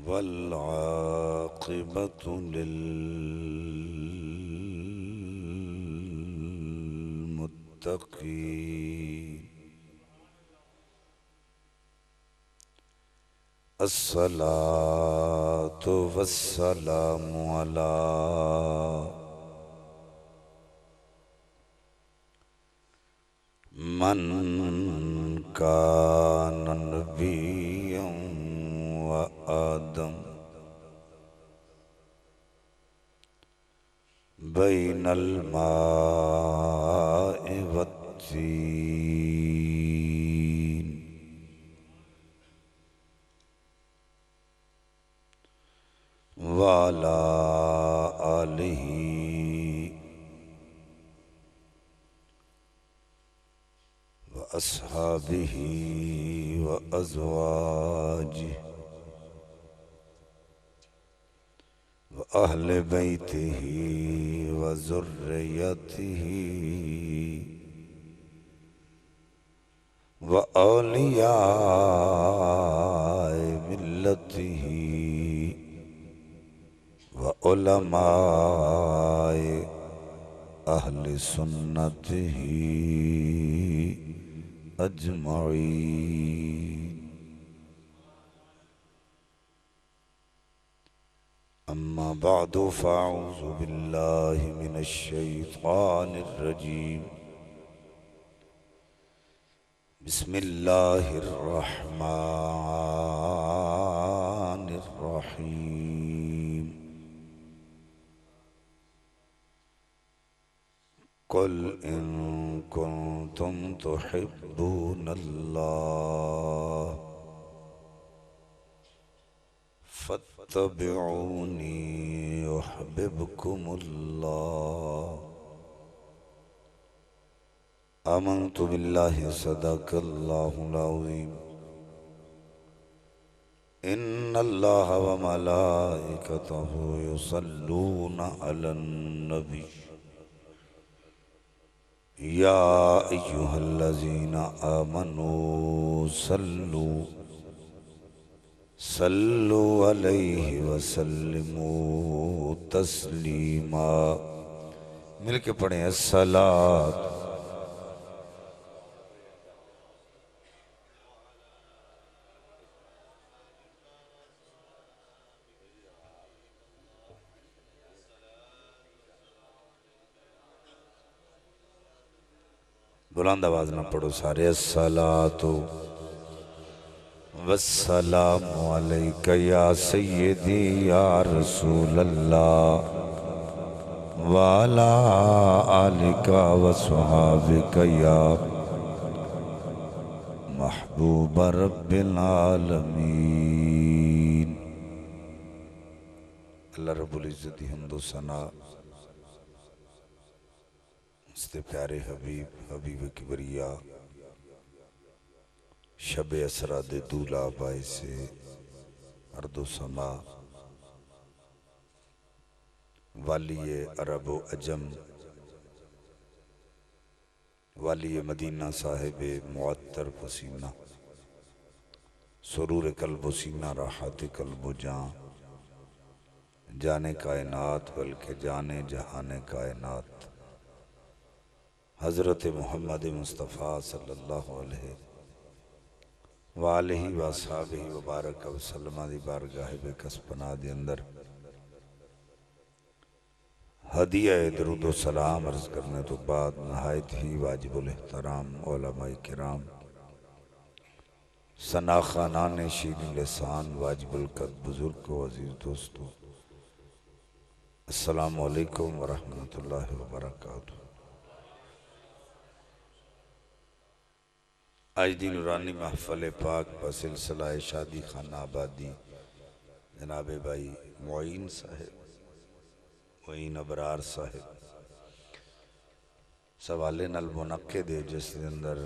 والعاقبة للمتقين الصلاة والسلام على من كان نبيا وآدم بين الماء والتين وعلى آله وأصحابه وأزواجه وأهل بيته وذريته وأولياء ملته وعلماء أهل سنته أجمعين أما بعد فأعوذ بالله من الشيطان الرجيم بسم الله الرحمن الرحيم قل إن كنتم تحبون الله فاتبعوني يحببكم الله آمنت بالله صدق الله العظيم إن الله وملائكته يصلون على النبي يا أيها الذين آمنوا صلوا عليه وسلموا تسلیما مل کے پڑھیں الصلاۃ بلند آواز نہ پڑھو سارے الصلاۃ والسلام علیکہ یا سیدی یا رسول اللہ وعلا آلکہ وصحابکہ یا محبوب رب العالمین۔ اللہ رب العزت حمد و ثنا اس کے پیارے حبیب کبریا شب اسرا دے دولا بائی سے ارد و سما والی عرب و عجم والی مدینہ صاحب معطر پسینہ سرور قلب و سینہ راحت قلب و جان جانے کائنات بلکہ جانے جہان کائنات حضرت محمد مصطفیٰ صلی اللہ علیہ وآلہ وآصحابہ وبارک وسلم دی بارگاہ بے کسپنا دی اندر ہدیہ درود و سلام عرض کرنے تو بعد نہایت ہی واجب الاحترام علماء کرام ثنا خانان شیریں لسان واجب القد بزرگ و عزیز دوستو السلام علیکم ورحمۃ اللہ وبرکاتہ۔ آج دی نورانی محفل پاک پر سلسلہ شادی خانہ آبادی جناب بھائی معین صاحب معین ابرار صاحب سوالے نال منعقد ہے جس کے اندر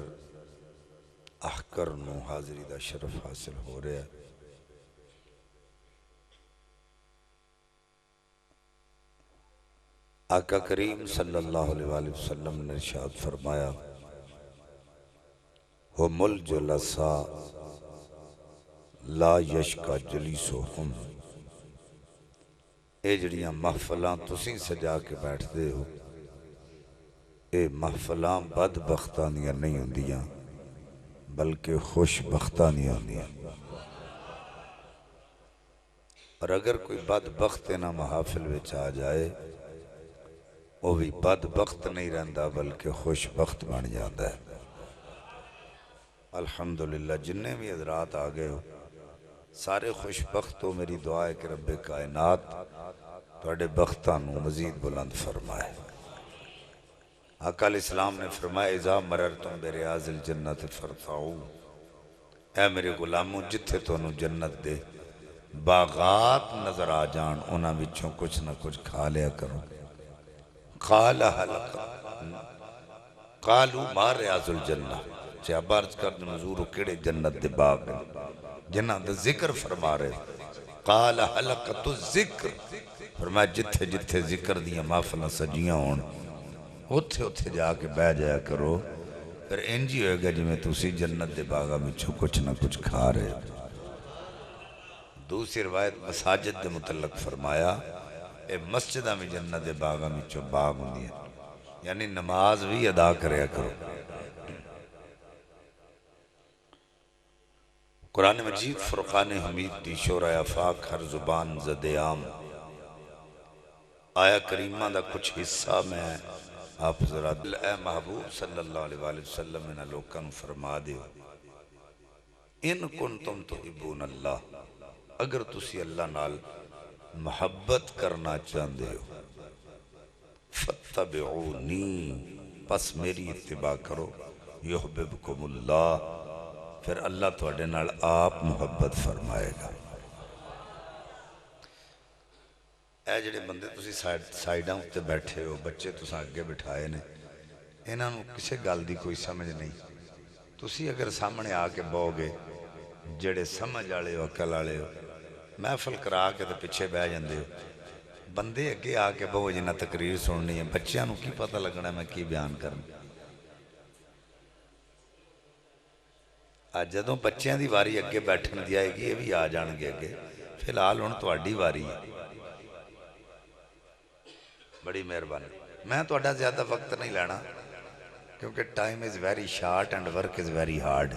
احکر نو حاضری دا شرف حاصل ہو رہا ہے۔ آقا کریم صلی اللہ علیہ وآلہ وسلم نے ارشاد فرمایا ہم الجلساء لا یشکا جلیسہم، اے جڑیاں محفلاں تسی سجا کے بیٹھ دے ہو، اے محفلاں بدبختاں دیاں نہیں ہوندیاں بلکہ خوش بختاں دیاں ہوندیاں۔ اور اگر کوئی بدبخت انہاں محافل وچ آ جائے وہ بھی بدبخت نہیں رہندا بلکہ خوش بخت بن جاتا ہے۔ الحمدللہ جننے بھی حضرات آ گئے ہو سارے خوش بخت ہو، میری دعا ہے کہ رب کائنات تواڈے بختاں نو مزید بلند فرمائے۔ آقا علیہ السلام نے فرمایا اذا مررتم بریاض الجنت فرفعوا، اے میرے غلاموں جتھے تانوں جنت دے باغات نظر آ جان انہاں وچوں کچھ نہ کچھ کھا لیا کرو۔ قال حلق قالوا ما ریاض الجنہ، صحابہ عرض کر حضور کیڑے جنت دے باغ ہیں جنہاں دا ذکر فرما رہے؟ قال حلقۃ الذکر، فرمایا جتھے جتھے ذکر دیاں محفلاں سجیاں ہون اتھے اتھے جا کے بہ جایا کرو، پھر انجی ہوئے گا جی میں تُسی جنت دے باغا وچوں کچھ نہ کچھ کھا رہے۔ دوسری روایت مساجد دے متعلق فرمایا اے مسجدہ میں جنت دے باغا وچوں باغ ہوندی ہے، یعنی نماز بھی ادا کریا کرو۔ قرآن مجید فرقان حمید دی شورہ آفاق ہر زبان زد عام، آیا کریمہ دا کچھ حصہ میں آپ ذرا اے محبوب صلی اللہ علیہ وآلہ وسلم انہا لوکاں فرما دیو ان کنتم تحبون اللہ، اگر تسی اللہ نال محبت کرنا چاہندے ہو فتبعونی، پس میری اتباع کرو، یحببکم اللہ، پھر اللہ تواڈے نال آپ محبت فرمائے گا۔ اے جڑے بندے تسی سائیڈاں اتے بیٹھے ہو، بچے تساں اگے بٹھائے نے، انہاں نو کسے گل دی کوئی سمجھ نہیں، تسی اگر سامنے آ کے بہو گے جڑے سمجھ آلے ہو عقل آلے ہو محفل کرا کے تو پیچھے بہ جاندے ہو، بندے اگے آ کے بہو جنہاں تقریر سننی ہے، بچیاں نو کی پتہ لگنا ہے میں کی بیان کرنا۔ آج جدوں بچیاں دی واری اگے بیٹھن دی آئے گی یہ بھی آ جان گے اگے، فی الحال ہن تواڈی واری ہے۔ بڑی مہربانی، میں تواڈا زیادہ وقت نہیں لینا کیونکہ time is very short and work is very hard,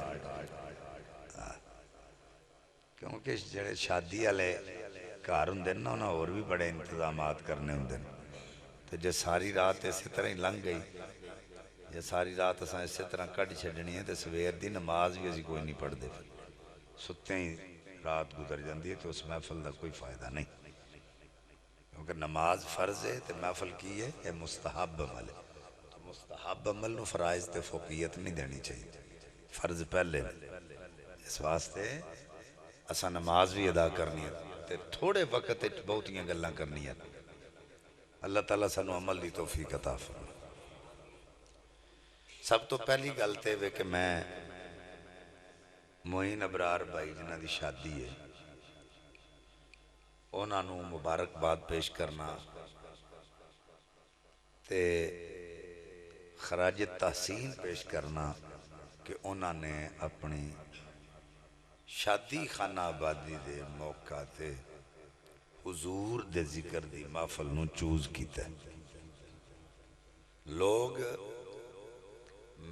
کیونکہ جڑے شادی والے گھر ہوندے نا انہاں اور بھی بڑے انتظامات کرنے ہوندے نے، تو جے ساری رات اسی طرح ہی لنگ گئی، جے ساری رات اساں اسی طرح کڈ چھڈنی ہے تو سویر دی نماز بھی اسی کوئی نہیں پڑھ دے، ستے ہی رات گزر جاندی ہے تو اس محفل دا کوئی فائدہ نہیں، کیونکہ نماز فرض ہے تو محفل کی ہے یہ مستحب عمل ہے، تو مستحب عمل نو فرائض تے فوقیت نہیں دینی چاہیے، فرض پہلے اس واسطے اساں نماز بھی ادا کرنی ہے تے تھوڑے وقت بہتیاں گلاں کرنی ہے۔ اللہ تعالیٰ سانو عمل دی توفیق عطا فرمائے۔ سب تو پہلی گل تے وے کہ میں معین ابرار بھائی جنہاں دی شادی ہے انہاں نو مبارکباد پیش کرنا تے خراج تحسین پیش کرنا کہ انہاں نے اپنی شادی خانہ آبادی دے موقع تے حضور دے ذکر دی محفل نو چوز کیتا ہے۔ لوگ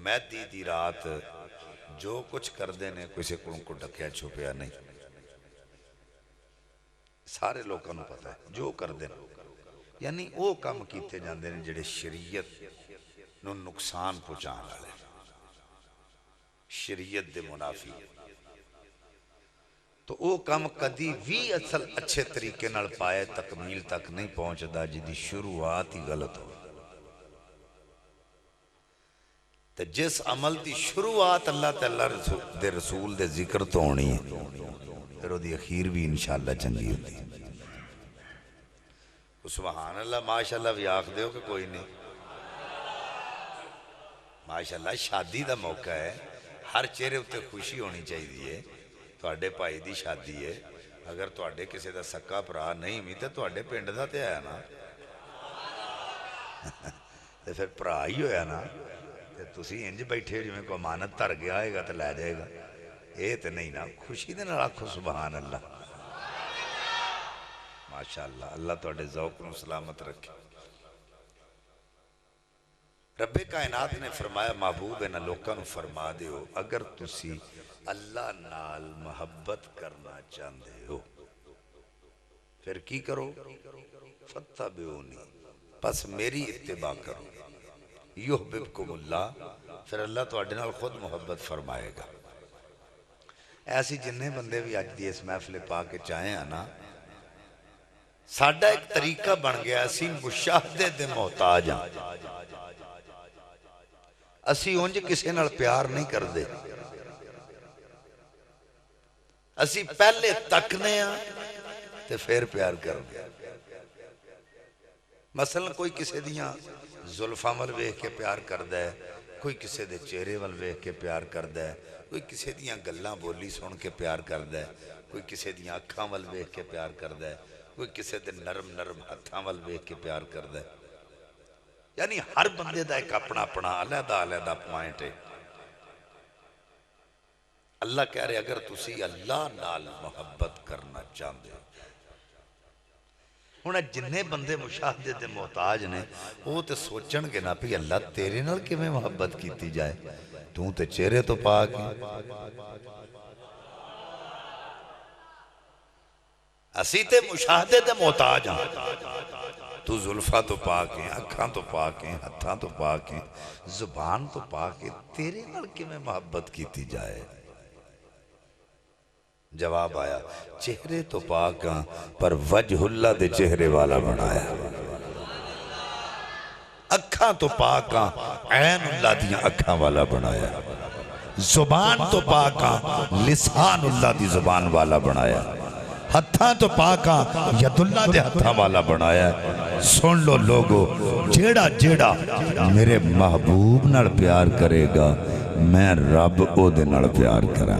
مہدی دی رات جو کچھ کر دینے کسی کو ڈکیا چھپیا نہیں، سارے لوگوں نے پتہ ہے جو کر دینے، یعنی وہ کام کیتے جاندے نے جڑے شریعت نو نقصان پہنچان والے، شریعت دے منافی، تو وہ کام کدی بھی اصل اچھے طریقے نال پائے تکمیل تک نہیں پہنچدا جدی شروعات ہی غلط ہو، تو جس عمل دی شروعات اللہ تعالیٰ دے رسول دے ذکر تو ہونی ہے پھر وہ دی اخیر بھی انشاءاللہ چنگی ہوتی ہے۔ سبحان اللہ ماشاءاللہ بھی آکھ دیو کہ کوئی نہیں، ماشاءاللہ شادی دا موقع ہے، ہر چہرے اتے خوشی ہونی چاہیے، تواڈے بھائی دی شادی ہے، اگر تواڈے کسی دا سکا بھرا نہیں بھی تو تواڈے پنڈ دا تے آیا نا، تو پھر بھرا ہی ہویا نا، تے تسی انج بیٹھے جو میں کو امانت تر گیا آئے گا تو لے جائے گا، اے تے نہیں نا خوشی دے نال آکھو سبحان اللہ ماشاءاللہ اللہ توڑے ذوق نو سلامت رکھے رب کائنات نے فرمایا محبوب نہ لوکاں نو فرما دیو اگر تسی اللہ نال محبت کرنا چاہندے ہو پھر کی کرو فتبعونی پس میری اتباع کرو یحببکم اللہ پھر اللہ توڑے نال خود محبت فرمائے گا ایسی جنہیں بندے بھی آج دی اس محفل پاک چاہیں ہیں نا ساڑھا ایک طریقہ بن گیا اسی مشاہدے دے محتاج ہیں اسی انج کسے نال پیار نہیں کر دے اسی پہلے تکنے ہیں تے پھر پیار کر دے مثلا کوئی کسے دیاں زلفاں ول ویکھ کے پیار کر دے کوئی کسے دے چہرے ول ویکھ کے پیار کر دے کوئی کسے دیاں گلاں بولی سن کے پیار کر دے کوئی کسے دیاں اکھاں ول ویکھ کے پیار کر دے کوئی کسے دے نرم نرم ہتھاں ول ویکھ کے پیار کر دے یعنی ہر بندے دا ایک اپنا اپنا علیحدہ علیحدہ پوائنٹ ہے اللہ کہہ رہے اگر تسی اللہ نال محبت کرنا چاہتے ہو انہیں جنہیں بندے مشاہدے دے محتاج نے وہ تے سوچن گے نا پی اللہ تیرے نال کی میں محبت کیتی جائے تو تے چہرے تو پاک ہیں اسی تے مشاہدے دے محتاج ہیں تو زلفہ تو پاک ہیں اکھاں تو پاک ہیں ہتھاں تو پاک ہیں زبان تو پاک ہے تیرے نال کی میں محبت کیتی جائے جواب آیا چہرے تو پاک ہیں پر وجہ اللہ دے چہرے والا بنایا اکھاں تو پاک ہیں عین اللہ دیاں اکھاں والا بنایا زبان تو پاک ہیں لسان اللہ دی زبان والا بنایا ہتھاں تو پاکاں ید اللہ دے ہتھاں والا بنایا ہے سن لو لوگو جیڑا جیڑا میرے محبوب نال پیار کرے گا میں رب او دے نال پیار کرا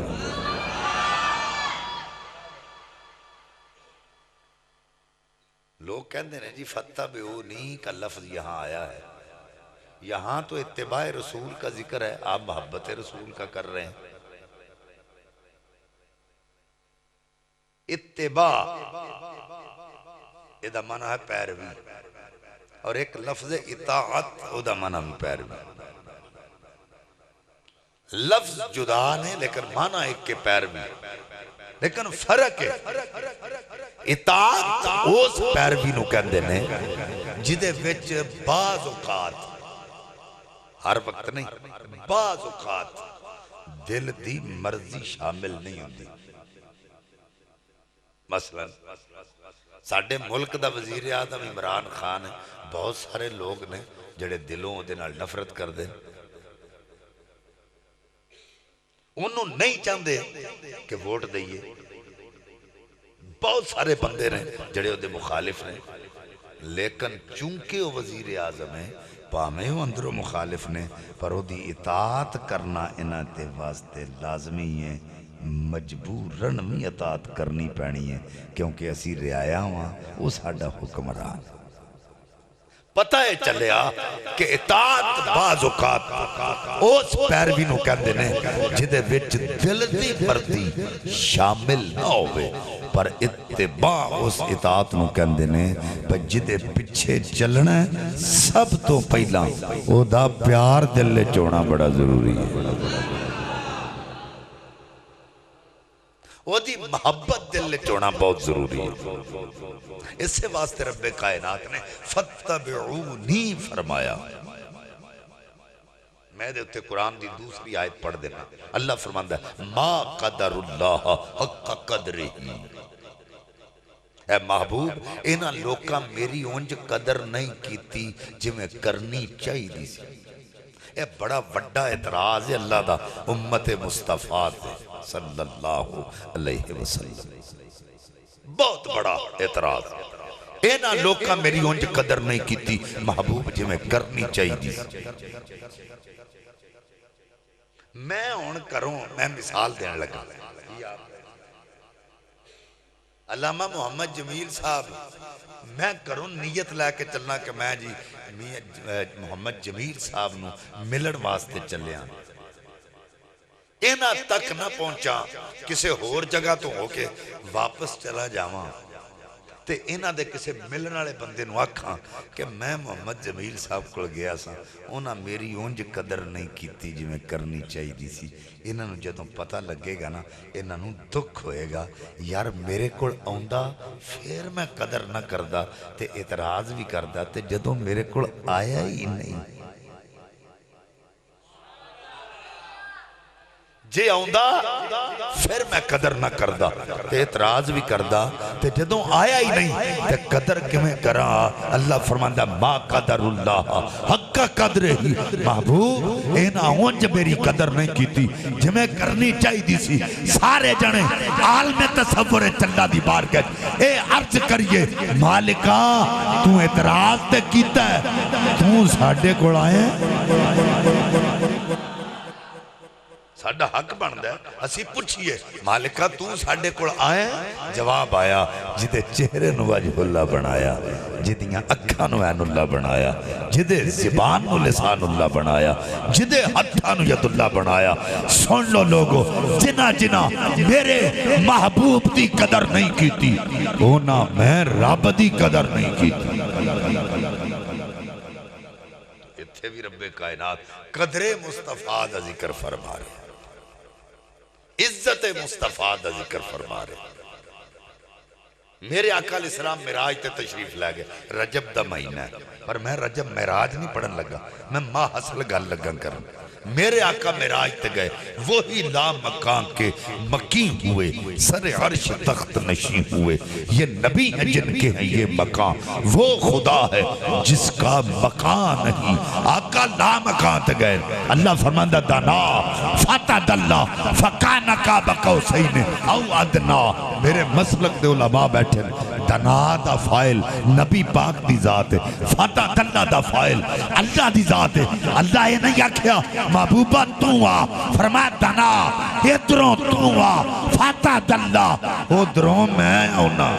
لوگ کہندے ہیں جی فتبعونی کا لفظ یہاں آیا ہے یہاں تو اتباع رسول کا ذکر ہے آپ محبت رسول کا کر رہے ہیں اتباع یہ دا معنی ہے پیروی اور ایک لفظ اطاعت وہ دا معنی بھی پیروی لفظ جدا نہیں لیکن معنی ایک کے پیروی لیکن فرق ہے اطاعت اس پیروی نو کہندے نے جدے وچ بعض اوقات ہر وقت نہیں بعض اوقات دل دی مرضی شامل نہیں ہوتی مثلا ساڑھے ملک دا وزیر اعظم عمران خان بہت سارے لوگ نے جڑے دلوں دے نال نفرت کر دے انہوں نہیں چاہتے کہ ووٹ دئیے بہت سارے بندے نے جڑے وہ دے مخالف نے لیکن چونکہ وہ وزیر اعظم ہے پامے وہ اندر مخالف نے پر وہ دی اطاعت کرنا انہاں تے واسطے لازمی ہے مجبورن بھی اطاعت کرنی پینی ہے کیونکہ اسی رعایا ہوا وہ ساڑھا حکمران پتہ ہے چلیا کہ اطاعت بعض اوقات اس پیروی نو کہندے نے جدے وچ دل دی مرضی شامل نہ ہوئے پر اتباع اس اطاعت نو کہندے نے پر جدے پچھے چلنا ہے سب تو پہلا او دا پیار دل لے چونا بڑا ضروری ہے وہ دی محبت دل لے چونا بہت ضروری ہے اس سے واسطے رب کائنات نے فتبعونی فرمایا میں دے اتے قرآن دی دوسری آیت پڑھ دینا اللہ فرماندہ ہے ما قدر اللہ حق قدری اے محبوب اینا لوکاں میری اونج قدر نہیں کیتی جو میں کرنی چاہی دی سی اے بڑا وڈا اعتراض ہے اللہ دا امت مصطفیٰ دے صلی اللہ علیہ وسلم بہت بڑا اعتراض اینا لوکاں میری اونج قدر نہیں کیتی محبوب جو میں کرنی چاہی دی میں ان کروں میں مثال دینے لگا علامہ محمد جمیل صاحب میں کروں نیت لے کے چلنا کہ میں جی محمد جمیل صاحب نو ملن واسطے چلے آن انہاں تک نہ پہنچا کسے ہور جگہ تو ہو کے واپس چلا جاواں تے انہاں دے کسے ملن والے بندے نو آکھاں کہ میں محمد جمیل صاحب کول گیا سا انہاں میری اونج قدر نہیں کیتی جی میں کرنی چاہی دی سی انہاں نو جدوں پتہ لگے گا نا انہاں نو دکھ ہوئے گا یار میرے کول آوندا پھر میں قدر نہ کردا تے اعتراض بھی کردا تے جدوں میرے کول آیا ہی نہیں جے آؤندہ پھر میں قدر نہ کردہ تے اعتراض بھی کردہ تے جدوں آیا ہی نہیں تے قدر کمیں کرا اللہ فرماندہ ما قدر اللہ حق قدر ہی محبوب اینا اونج میری قدر نہیں کیتی جمیں کرنی چاہی دی سی سارے جنے عالم تصور چلا دی بار کے اے عرض کریے مالکہ تو اعتراض تے کیتا ہے تو ساڑھے کو آئے ساڑھا حق بندہ ہے اسی پوچھئے مالکہ تو ساڑھے کڑ آئے جواب آیا جدے چہرے نو وجہ اللہ بنایا جدیاں اکھا نو عین اللہ بنایا جدے زبان نو لسان اللہ بنایا جدے ہتھا نو ید اللہ بنایا سن لو لوگو جنا جنا میرے محبوب دی قدر نہیں کیتی ہونا میں رب دی قدر نہیں کیتی اتھے بھی رب کائنات قدر مصطفیٰ دا ذکر فرما رہے عزت مصطفیٰ دا ذکر فرما رہے میرے آقا علیہ السلام معراج تے تشریف لے گئے رجب دا مہینہ ہے پر میں رجب معراج نہیں پڑھن لگا میں ماہ حسل گل لگا کرنے میرے آقا معراج تے گئے وہی لا مکان کے مکی ہوئے سر عرش تخت نشی ہوئے یہ نبی ہیں جن کے ہیں یہ مکان وہ خدا ہے جس کا مکان نہیں آقا لا مکان تے گئے اللہ فرماندہ دانا فتد اللہ فکانکا بقوسین او ادنا میرے مسلک دے علماء بیٹھے دنا دا فائل نبی پاک دی ذات ہے فتد اللہ دا فائل اللہ دی ذات ہے اللہ یہ نہیں آکھیا محبوبہ تو آ فرمایا دنا ادھروں تو آ فتد اللہ ادھروں میں ہونا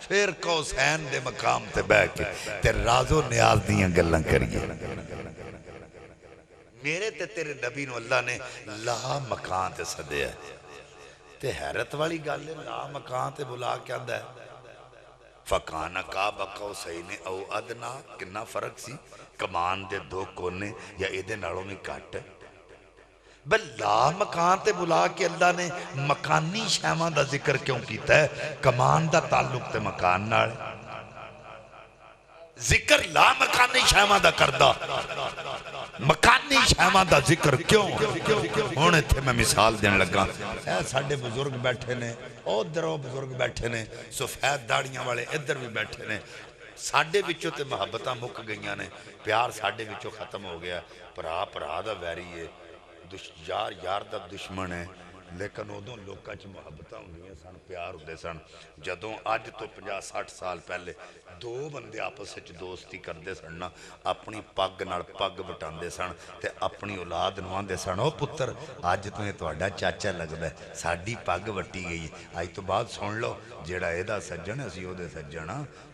پھر قوسین دے مقام تے بے کے تے راز و نیاز دیاں گلن کریے میرے تے تیرے نبی نو اللہ نے لا مکان تے صدے ہے تے حیرت والی گل ہے لا مکان تے بلا کے آندہ ہے فَقَانَقَا بَقَوْسَيْنِ او ادنا کنا فرق سی کمان دے دو کونے یا ایدے نالوں میں کٹ بل لا مکان تے بلا کے اللہ نے مکانی شیمان دا ذکر کیوں کیتا ہے کمان دا تعلق تے مکان نال ذکر لا مکانی شیمان دا کردہ مکانی شیمان دا ذکر کیوں ہونے تھے میں مثال دینے لگا اے ساڑھے بزرگ بیٹھے نے ادھر بزرگ بیٹھے نے سفید داڑیاں والے ادھر بھی بیٹھے نے ساڑھے بچوں تے محبتہ مک گئیاں نے پیار ساڑھے بچوں ختم ہو گیا پرا دا ویری ہے یار یار دا دشمن ہے لیکن ادھوں لوکاں چ محبتہ ہوندیاں سن پیار ہوندے سن جدوں اج تو 50-60 سال پہلے دو بندے آپس وچ دوستی کردے سن اپنی پگ نال پگ بٹاندے سن تے اپنی اولاد نوں آندے سن او پتر اج تو تہاڈا چاچا لگدا ہے ساڈی پگ وٹی گئی اج تو بعد سن لو جیڑا ایدا سجن اسی او دے سجن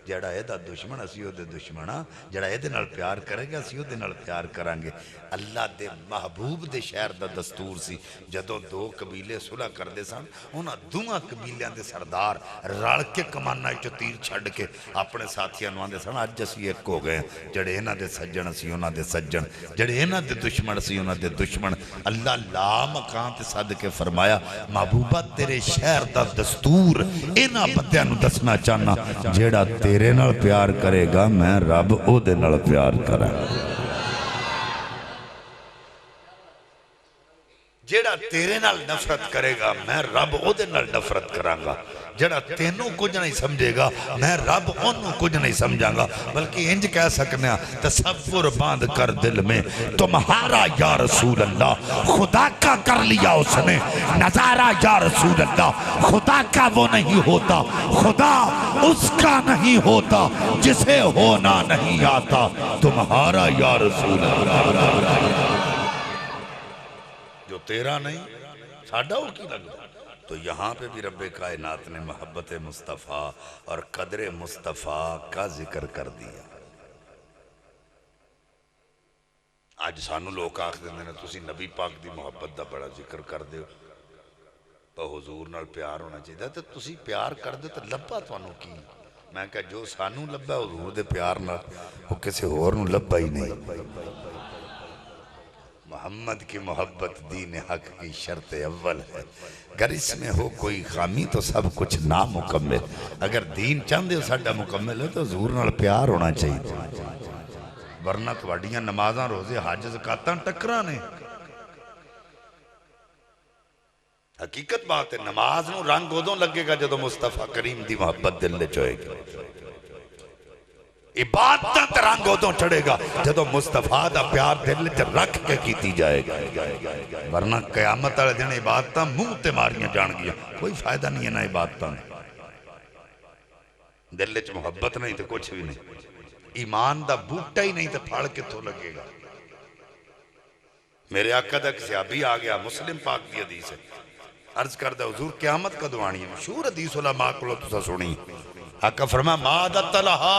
جیڑا ایدا دشمن اسی او دے دشمن جیڑا ایدے نال پیار کرے گا اسی او دے نال پیار کریں گے اللہ دے محبوب دے شہر دا دستور سی جدوں دو قبیلے صلح کردے سن انہاں دوواں قبیلیاں دے سردار رل کے کماناں وچوں تیر چھڈ کے اپنے ساتھیاں نوں آندے سن اج اسی ایک ہو گئے جڑے انہاں دے سجن اسی انہاں دے سجن جڑے انہاں دے دشمن اسی انہاں دے دشمن اللہ لا مکان تے صد کے فرمایا محبوبہ تیرے شہر دا دستور انہاں بندیاں نوں دسنا چاہنا جیڑا تیرے نال پیار کرے گا میں رب او دے نال پیار کرے جیڑا تیرے نال نفرت کرے گا میں رب او دے نال نفرت کراں گا جڑا تینوں کچھ نہیں سمجھے گا میں رب انہوں کچھ نہیں سمجھاں گا بلکہ انج کہہ سکنے تصور باندھ کر دل میں تمہارا یا رسول اللہ خدا کا کر لیا اس نے نظارہ یا رسول اللہ خدا کا وہ نہیں ہوتا خدا اس کا نہیں ہوتا جسے ہونا نہیں آتا تمہارا یا رسول اللہ جو تیرا نہیں ساڑھا ہو کی لگتا تو یہاں پہ بھی رب کائنات نے محبت مصطفیٰ اور قدر مصطفیٰ کا ذکر کر دیا اج سانو لوگ آکھ دیندے نے تسی نبی پاک دی محبت دا بڑا ذکر کر دیو تو حضور نال پیار ہونا چاہیے تو تسی پیار کر دے تو لبا تانوں کی میں کہا جو سانو لبا حضور دے پیار نال وہ کسی اور نو لبا ہی نہیں محمد کی محبت دین حق کی شرط اول ہے اگر اس میں ہو کوئی خامی تو سب کچھ نامکمل اگر دین چاندے ہو ساڈا مکمل ہے تو حضور نال پیار ہونا چاہیے ورنہ تواڈیاں نمازاں روزے حج زکاتاں ٹکراں نے حقیقت بات ہے نماز نو رنگ ادوں لگے گا جدوں مصطفیٰ کریم دی محبت دل وچ ہوئے گی عبادت تے رنگ ادوں چڑھے گا جدوں مصطفیٰ دا پیار دل وچ رکھ کے کیتی جائے گا ورنہ قیامت والے دن عبادتاں منہ تے ماریاں جان گیا کوئی فائدہ نہیں ہے نہ عبادتاں دل وچ محبت نہیں تے کچھ بھی نہیں ایمان دا بوٹا ہی نہیں تے پھاڑ کے تو لگے گا میرے آقا دا کسی صحابی آ گیا مسلم پاک دی حدیث ہے عرض کردہ حضور قیامت کا دعانی ہے مشہور حدیث علماء کو لو تسا سنی آقا فرما مادت لہا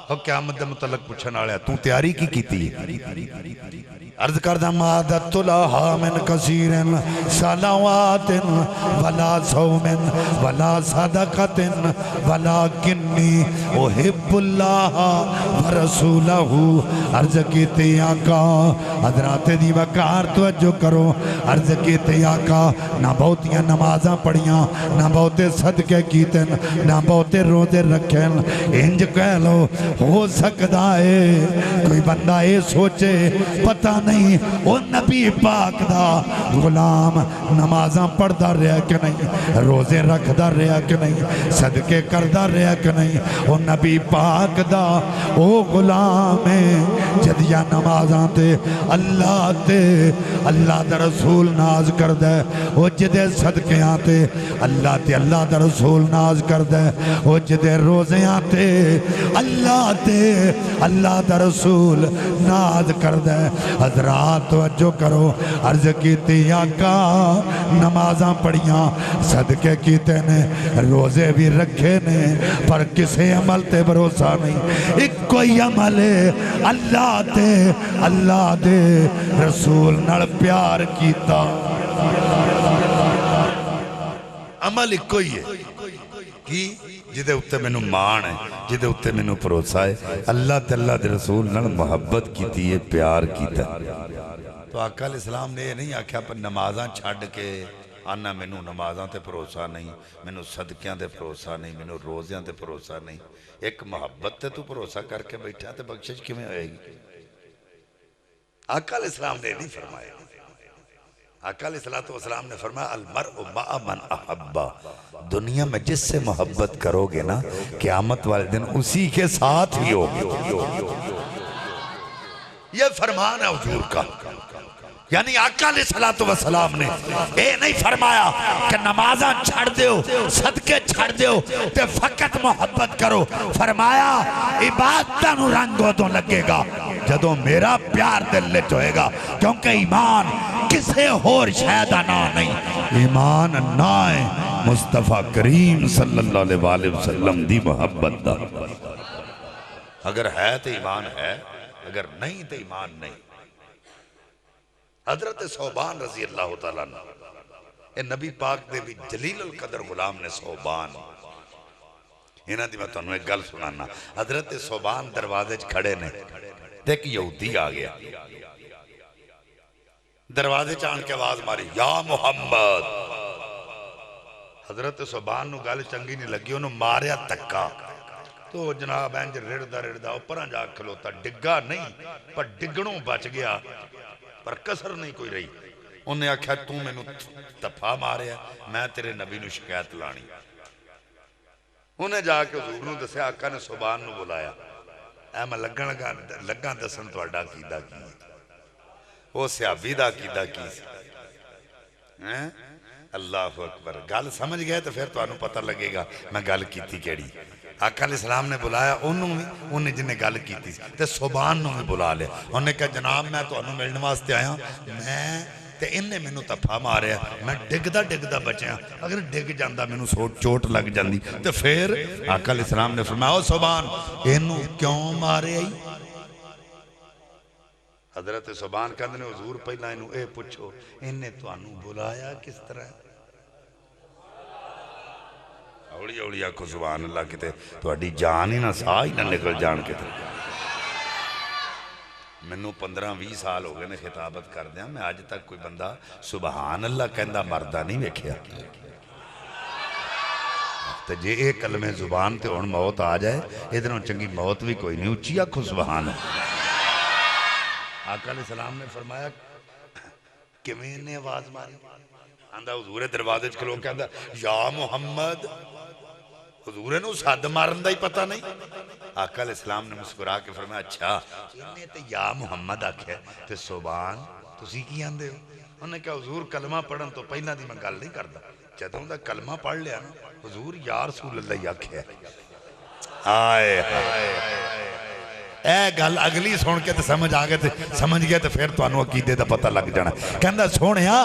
اور قیامت دے متعلق پوچھنے والے تو تیاری کی تھی عرض کردہ مادت لہا من کثیر صلوات ولا صوم ولا صدقت ولیکنی احب اللہ ورسولہ عرض کیتے آقا حضرات دی وقار توجہ کرو عرض کیتے آقا نہ بہتیاں نمازاں پڑھیاں نہ بہتے صدقے کیتے نہ بہتے روزے رکھیں انج کہہ لو ہو سکتا ہے کوئی بندہ اے سوچے پتہ نہیں وہ نبی پاک دا غلام نمازاں پڑھدا رہا کہ نہیں روزے رکھدا رہا کہ نہیں صدقے کردا رہا کہ نہیں وہ نبی پاک دا وہ غلام ہے جدیا نمازاں تے اللہ دا رسول ناز کردہ وہ جدے صدقیاں تے اللہ دا رسول ناز کردہ وہ جدے روزیاں تے اللہ دا رسول ناز کردہ حضرات توجہ کرو عرض کیتی آقا نمازاں پڑھیاں صدقے کیتے نے روزے بھی رکھے نے پر کسے عمل تے بھروسہ نہیں ایک کوئی عمل ہے اللہ دے رسول نال پیار کیتا عمل ایک کوئی ہے کی جدے اتے میں نو مان ہے جدے اتے میں نو پروسا ہے اللہ تے اللہ دے رسول نال محبت کیتی ہے پیار کیتا تو آقا علیہ السلام نے یہ نہیں آکھیا پر نمازاں چھاڑ کے آنا میں نو نمازاں تے پروسا نہیں میں نو صدقیاں تے پروسا نہیں میں نو روزیاں تے پروسا نہیں ایک محبت تے تو پروسا کر کے بیٹھا تے بخشش کیوں ہوئے گی آقا علیہ السلام نے نہیں فرمایا آقا علیہ السلام نے فرمایا المرء مع من احبا دنیا میں جس سے محبت کرو گے نا قیامت والے دن اسی کے ساتھ ہی ہوگی یہ فرمان ہے حضور کا یعنی آقا علیہ السلام نے اے نہیں فرمایا کہ نمازاں چھڑ دیو صدقے چھڑ دیو تے فقط محبت کرو فرمایا عبادتاں نو رنگ ہو تو لگے گا جدوں میرا پیار دل لے ہوئے گا کیونکہ ایمان کسے اور شہدہ نہ نہیں ایمان نہ ہے مصطفیٰ کریم صلی اللہ علیہ وآلہ وسلم دی محبت دا اگر ہے تو ایمان ہے اگر نہیں تو ایمان نہیں حضرت صوبان رضی اللہ تعالیٰ اے نبی پاک دے بھی جلیل القدر غلام نے صوبان انہاں دی میں تنہوں ایک گل سنانا حضرت صوبان دروازے کھڑے نے دیکھ یہودی آ گیا دروازے چاند کے آواز ماری یا محمد حضرت صوبان نو گل چنگی نہیں لگی انہوں ماریا تکا تو جناب انج رڑدا اوپراں جا کھلوتا ڈگا نہیں پر ڈگنوں بچ گیا پر کسر نہیں کوئی رہی انہیں آکھا تو میں نو تفا ماریا میں تیرے نبی نو شکایت لانی انہیں جا کے حضور نو دسے آقا نے صوبان نو بلایا اے میں لگاں دسن تو اڈا کیدہ کی وہ صحابی دا کیدہ کی اللہ اکبر گل سمجھ گئے تو پھر تو انہوں پتہ لگے گا میں گل کیتی کیڑی آقا علیہ السلام نے بلایا انہیں جنہیں گل کیتی تے صوبان نو بھی بلا لے انہوں نے کہا جناب میں تو انہوں ملنے واسطے آیا میں تے انہیں میں نو تفا ماریا میں ڈگدہ بچیا اگر ڈگ جاندہ میں نو چوٹ لگ جاندی تے پھر آقا علیہ السلام نے فرمایا او صوبان انہوں کیوں مارے آئی حضرت سبحان کہندے نے حضور پہلا انہوں اے پوچھو انہیں تو انہوں بلایا کس طرح اوڑی اوڑی آکھو سبحان اللہ کتے تو اڈی جان ہی نہ سا ہی نہ نکل جان کتے میں نو 15-20 سال ہو گئے نے خطابت کر دیا میں آج تک کوئی بندہ سبحان اللہ کہندہ مردہ نہیں ویکھیا تو جے ایک کلمہ زبان تے ہون موت آ جائے ادھروں چنگی موت بھی کوئی نہیں اچھی آکھو سبحان اللہ آقا علیہ السلام نے فرمایا کہ میں نے آواز ماری آندہ حضور دروازے کھلو کے آندہ یا محمد حضور نے اس حد مارن دا ہی پتہ نہیں آقا علیہ السلام نے مسکرا کے فرمایا اچھا انہیں تو یا محمد آکھے تو سبحان تسی کی آندے ہو انہوں نے کہا حضور کلمہ پڑھن تو پہلا دی میں گل نہیں کردا جدوں دا کلمہ پڑھ لیا نا حضور یا رسول اللہ آکھے آئے اے گل اگلی سن کے تو سمجھ آگئے تھے سمجھ گئے تو پھر تو انہوں عقیدے دا پتہ لگ جانا کہندہ سونیا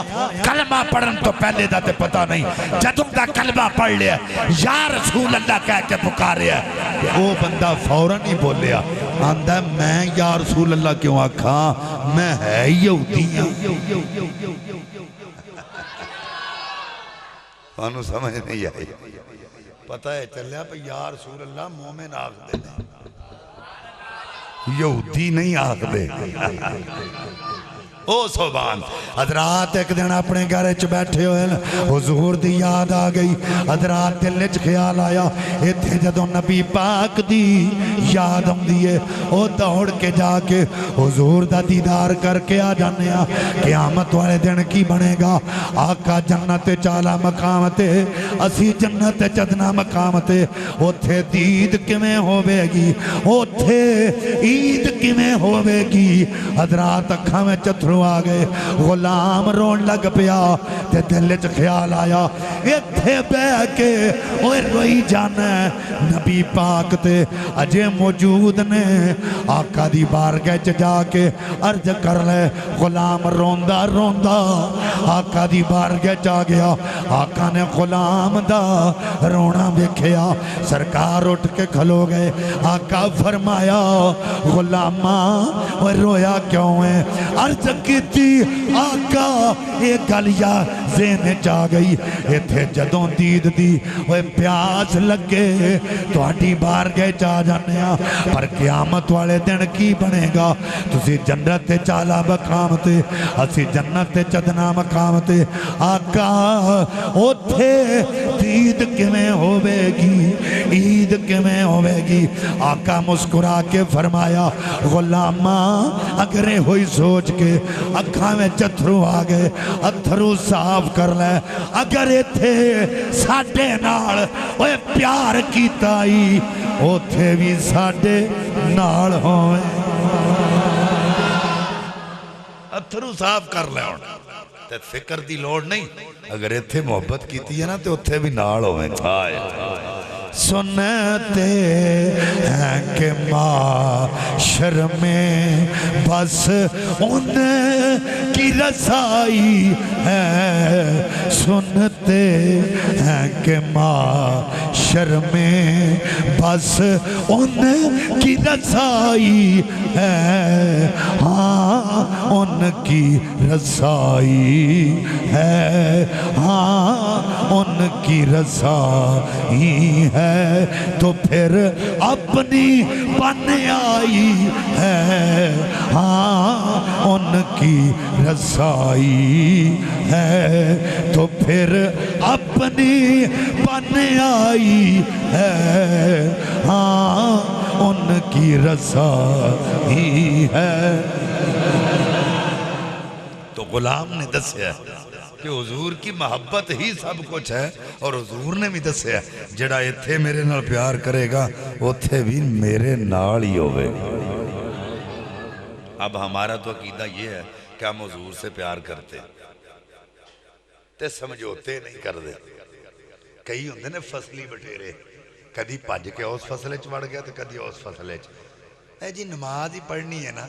کلمہ پڑھن تو پہلے دا تے پتہ نہیں جدوں دا کلمہ پڑھ لیا یا رسول اللہ کہہ کے پکاریا وہ بندہ فوراً ہی بولیا آندہ میں یا رسول اللہ کیوں آکھا میں ہے یہودی انہوں سمجھ نہیں آئی پتہ ہے چلیا پہ یا رسول اللہ مومن آخ دے دیں یہودی نہیں آخ دے او سبحان حضرات ایک دن اپنے گھر چ بیٹھے ہوئے حضور دی یاد آ گئی حضرات دل وچ خیال آیا ایتھے جدوں نبی پاک دی یاد آندی ہے او دوڑ کے جا کے حضور دا دیدار کر کے آ جانے قیامت والے دن کی بنے گا آقا جنت چالا مقام تے اسی جنت چدنا مقام تے اوتھے دید کیویں ہوے گی اوتھے عید کیویں ہوے گی حضرات اکھاں میں چتھرو آ گئے غلام رون لگ پیا تے دل وچ خیال آیا ایتھے بیٹھ کے اوے روئی جانا نبی پاک تے اجے موجود نے آقا دی بارگاہ چ جا کے عرض کر لے غلام روندا روندا آقا دی بارگاہ چ آ گیا آقا نے غلام دا رونا ویکھیا سرکار اٹھ کے کھلو گئے آقا فرمایا غلاماں اوے رویا کیوں ہے عرض کیتی آقا ایک گلیا ذہن چاہ گئی ایتھے جدوں دید دی اوے پیاس لگے تو ہٹی بار گئے چاہ جانیا پر قیامت والے دن کی بنے گا تسی جنت چالا مقام تے اسی جنت چدنا مقام تے آقا اوتھے دید کیویں ہوے گی عید کیویں ہوے گی آقا مسکرا کے فرمایا غلاماں اگر ہوئی سوچ کے اکھاں میں چتھرو آ گئے اتھرو صاف کر لے اگر ایتھے ساڈے نال اوے پیار کیتا ہی اوتھے بھی ساڈے نال ہوئے اتھرو صاف کر لے تے فکر دی لوڑ نہیں اگر ایتھے محبت کیتی ہے نا تے اوتھے بھی نال ہوئے سنتے ہیں کہ معاشر میں بس ان کی رسائی ہے سنتے ہیں کہ معاشر میں بس ان کی رسائی ہے ہاں ان کی رسائی ہے ہاں ان کی رسائی ہے تو پھر اپنی بن آئی ہے ہاں ان کی رسائی ہے تو پھر اپنی بن آئی ہے ہاں ان کی رسائی ہے تو غلام نے دسیا کہ حضور کی محبت ہی سب کچھ ہے اور حضور نے بھی دسیا جڑا ایتھے میرے نال پیار کرے گا اوتھے بھی میرے نال ہی ہوئے اب ہمارا تو عقیدہ یہ ہے کہ ہم حضور سے پیار کرتے تے سمجھوتے نہیں کر دے کئی ہوندے نے فصلی بٹیرے کدی پاج کے اس فصلے چ وڑ گیا تو کدی اس فصلے چ اے جی نماز ہی پڑھنی ہے نا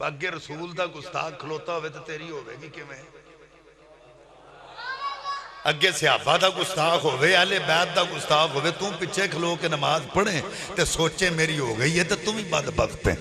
اگے رسول دا گستاخ کھلوتا ہوئے تو تیری ہوئے گی کہ میں اگے صحابہ دا گستاخ ہوئے اہل بیت دا گستاخ ہوئے تم پچھے کھلو کے نماز پڑھیں تے سوچے میری ہو گئی ہے تو تم ہی بدبخت ہیں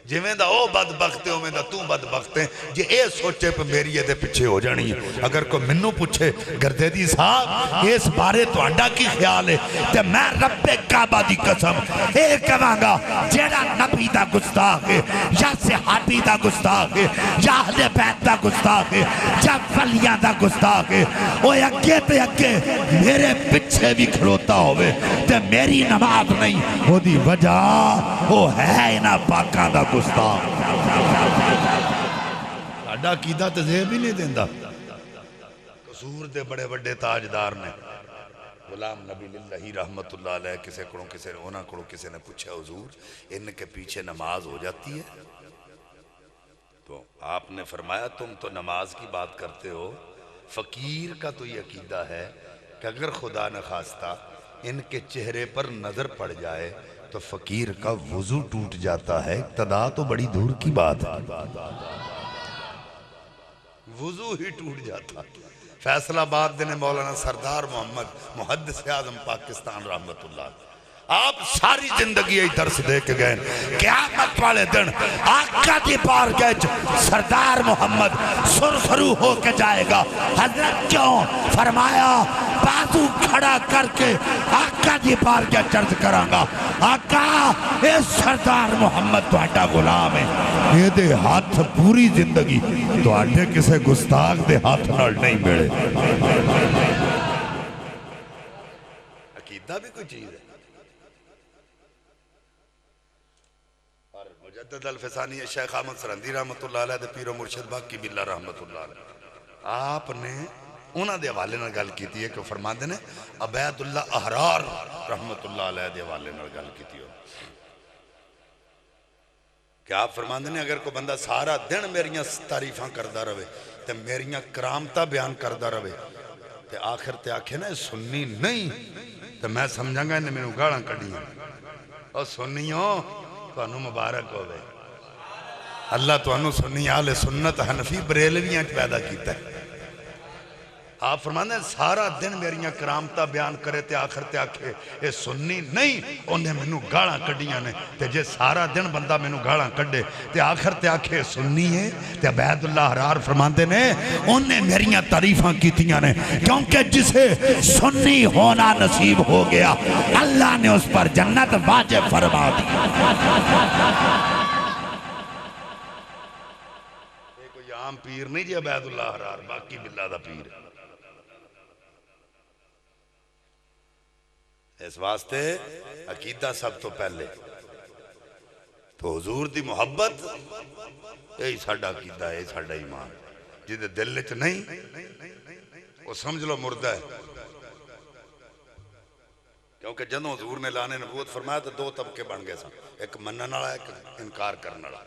جویں دا او بدبخت ہے اویں دا تو بدبخت ہے جے اے سوچے پہ میری یہ دے پیچھے ہو جانی ہے اگر کوئی منو پوچھے گردیدی صاحب اس بارے تو انڈا کی خیال ہے تے میں رب کعبہ دی قسم اے کہاں جیڑا نبی دا گستاخ ہے یا صحابی دا گستاخ ہے یا اہل بیت دا گستاخ ہے یا ولیاں دا گستاخ ہے وہ اگے تے اگے میرے پیچھے بھی کھلوتا ہوئے تے میری نماز نہیں وہ دی وجہ وہ ہے نا پاکاں دا گستاخ ساڈا عقیدہ تے زیب ہی نہیں دیندا قصور دے بڑے بڑے تاجدار نے غلام نبی اللہ رحمت اللہ علیہ کسے نے پوچھا حضور ان کے پیچھے نماز ہو جاتی ہے تو آپ نے فرمایا تم تو نماز کی بات کرتے ہو فقیر کا تو یہ عقیدہ ہے کہ اگر خدا نہ خواستہ ان کے چہرے پر نظر پڑ جائے تو فقیر کا وضو ٹوٹ جاتا ہے اقتدا تو بڑی دور کی بات ہے وضو ہی ٹوٹ جاتا فیصلہ آباد دینے مولانا سردار محمد محدث اعظم پاکستان رحمت اللہ آپ ساری زندگی یہی درس دے کے گئے قیامت والے دن آقا دی بارگاہ سردار محمد سرخرو ہو کے جائے گا حضرت کیوں فرمایا بازو کھڑا کر کے آقا دی بارگاہ چرد کرانگا آقا اے سردار محمد تو آٹا غلام ہے یہ دے ہاتھ پوری زندگی تو آٹے کسے گستاخ دے ہاتھ نال نہیں میڑے عقیدہ بھی کوئی چیز ہے مجدد الفسانی شیخ احمد سرندی رحمت اللہ علیہ دے پیر و مرشد باقی باللہ رحمت اللہ علیہ آپ نے انہاں دے حوالے نال گل کیتی ہے کہ فرما دے نے عبید اللہ احرار رحمت اللہ علیہ دے حوالے نال گل کیتی ہو کہ آپ فرما دے نے اگر کوئی بندہ سارا دن میریاں تعریفاں کردہ رہے تے میریاں کرامتہ بیان کردہ رہے تے آخر تے آکھے نا سنی نہیں تے میں سمجھاں گا انہیں میں گاڑاں کڑی ہیں اور سنیوں تو انہوں مبارک ہو گئے اللہ تو انہوں سنی آل سنت حنفی بریلویاں پیدا کیتا ہے آپ فرمانے ہیں سارا دن میریاں کرامتہ بیان کرے تے آخر تے آکھے اے سنی نہیں انہیں منو گاڑاں کڑیاں نے تے جے سارا دن بندہ منو گاڑاں کڑے تے آخر تے آکھے سنی ہے تے عبید اللہ حرار فرماندے نے انہیں میریاں تعریفاں کیتیاں نے کیونکہ جسے سنی ہونا نصیب ہو گیا اللہ نے اس پر جنت واجب فرما دی یہ کوئی عام پیر نہیں جی عبید اللہ حرار باقی باللہ دا پیر ہے اس واسطے عقیدہ سب تو پہلے تو حضور دی محبت یہی ساڑھا عقیدہ ہے یہی ساڑھا ایمان جدے دل لچ نہیں وہ سمجھ لو مردہ ہے کیونکہ جنہوں حضور نے لانے نبوت فرمایا تو دو طبقے بن گئے سن ایک منن والا ایک انکار کرنے والا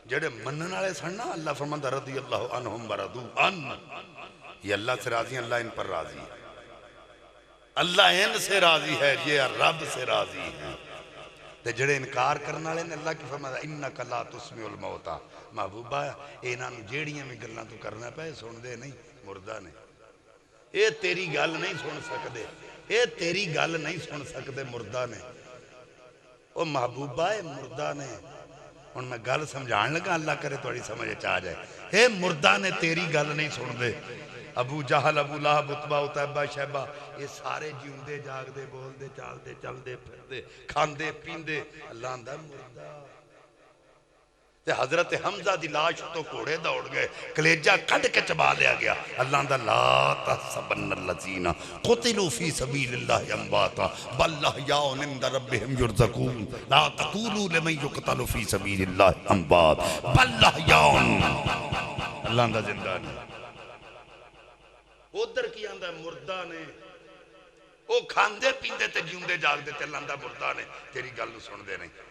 جڑے منن والے سن نا اللہ فرماتا رضی اللہ عنہم ورضوا عن یہ اللہ سے راضی ہیں اللہ ان پر راضی ہے اللہ ان سے راضی ہے یہ رب سے راضی ہے تے جڑے انکار کرنے والے نے اللہ کی فرمایا انکا لا تسمع الموتا محبوبہ انہاں نوں جیڑیاں میں گلاں تو کرنا پے سن دے نہیں مردہ نے اے تیری گل نہیں سن سکدے اے تیری گل نہیں سن سکدے مردہ نے او محبوبہ مردہ نے ان میں گل سمجھان لگا اللہ کرے تھوڑی سمجھے چاہ جائے اے مردہ نے تیری گل نہیں سن دے ابو جہل ابو لہب عتبہ عتیبہ شیبہ یہ سارے جیون دے جاگ دے بول دے چال دے چل دے پھر دے کھان دے پین دے اللہ اندر مردہ تے حضرت حمزہ دی لاش تو کوڑے دوڑ گئے کلیجہ کٹ کے چبا لیا گیا اللہ اندر لا تحسبن الذین قتلوا فی سبیل اللہ امواتا بل احیاء عند ربہم یرزقون لا تقولوا لمن یقتل فی سبیل اللہ اموات بل احیاء اللہ اندر زندہ نہیں ادھر کی آندہ مردہ نے وہ کھاندے پیندے تے جیوندے جاگ دے تے اللہ مردہ نے تیری گل سن دے نہیں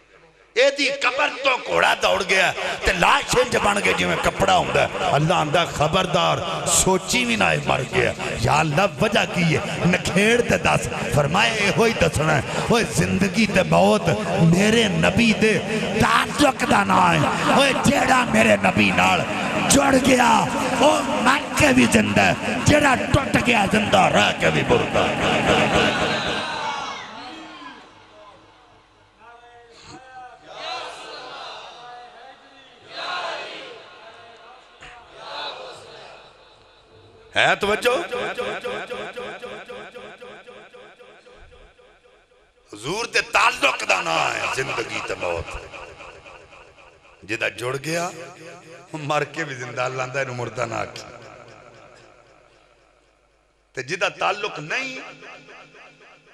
اے دی قبر تو کوڑا دوڑ گیا تے لاشیں جو بن گئے جو میں کپڑا ہوں دا اللہ اندہ خبردار سوچی بھی نہ مر گیا یا اللہ وجہ کی ہے نکھیڑ تے دس فرمائے اے ہوئی دسنا ہے وہ زندگی تے موت میرے نبی دے تعلق دا نہ ہے وہ جیڑا میرے نبی نال جڑ گیا وہ مر کے بھی زندہ ہے جیڑا ٹوٹ گیا زندہ رہ کے بھی مردہ ہے توجہ؟ حضور دے تعلق دا نا ہے زندگی تے موت جدہ جڑ گیا مر کے بھی زندہ اللہ اندہ انہوں مردہ نہ آکھی تے جدہ تعلق نہیں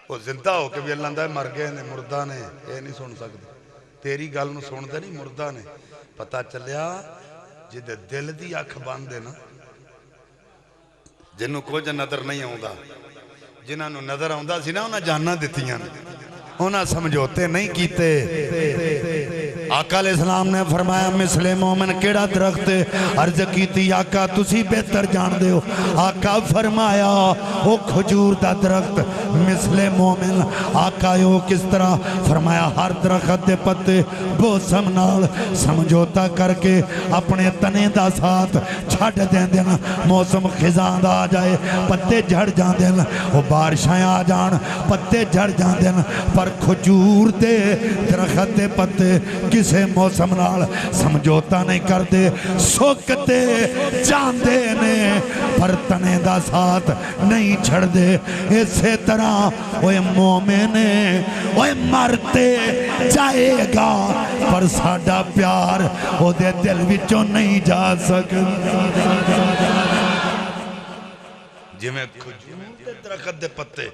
وہ زندہ ہو کے بھی اللہ اندہ مر گئے نے مردہ نے یہ نہیں سن سکتے تیری گل نو سن دے نہیں مردہ نے پتہ چلیا جدہ دل دی آنکھ باندھے نا جنہوں کو جا نظر نہیں آؤں جنہوں نے نظر آؤں سی نا انہاں جاننا دیتیاں انہاں سمجھوتے نہیں کیتے آقا علیہ السلام نے فرمایا مثل مومن کیڑا درخت عرض کیتی آقا تسی بہتر جان دے ہو آقا فرمایا وہ کھجور دا درخت مثل مومن آقا وہ کس طرح فرمایا ہر درخت دے پتے موسم نال سمجھوتا کر کے اپنے تنے دا ساتھ چھڑ دیں دینا موسم خزاں دا آ جائے پتے جھڑ جان دینا وہ بارشیں آ جان پتے جھڑ جان دینا پر کھجور دے درخت دے پتے کسے موسم نال سمجھوتا نہیں کر دے سوکتے جاندے نے پر تنے دا ساتھ نہیں چھڑ دے اسی طرح وہ مومن وہ مرتے جائے گا پر ساڈا پیار وہ دے دل وچوں نہیں جا سکتا جی میں کھجور دے درخت دے پتے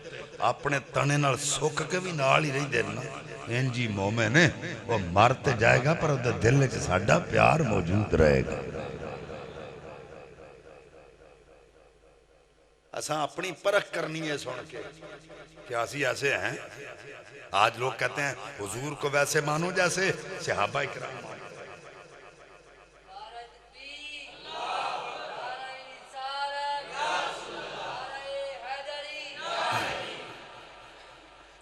اپنے تنے نال سوک کے بھی نال ہی رہی دینا انجی مومن ہے وہ مرتے جائے گا پر وہ دل کے ساڑھا پیار موجود رہے گا اساں اپنی پرکھ کرنی ہے سن کے کیا سی ایسے ہیں آج لوگ کہتے ہیں حضور کو ویسے مانو جیسے صحابہ اکرام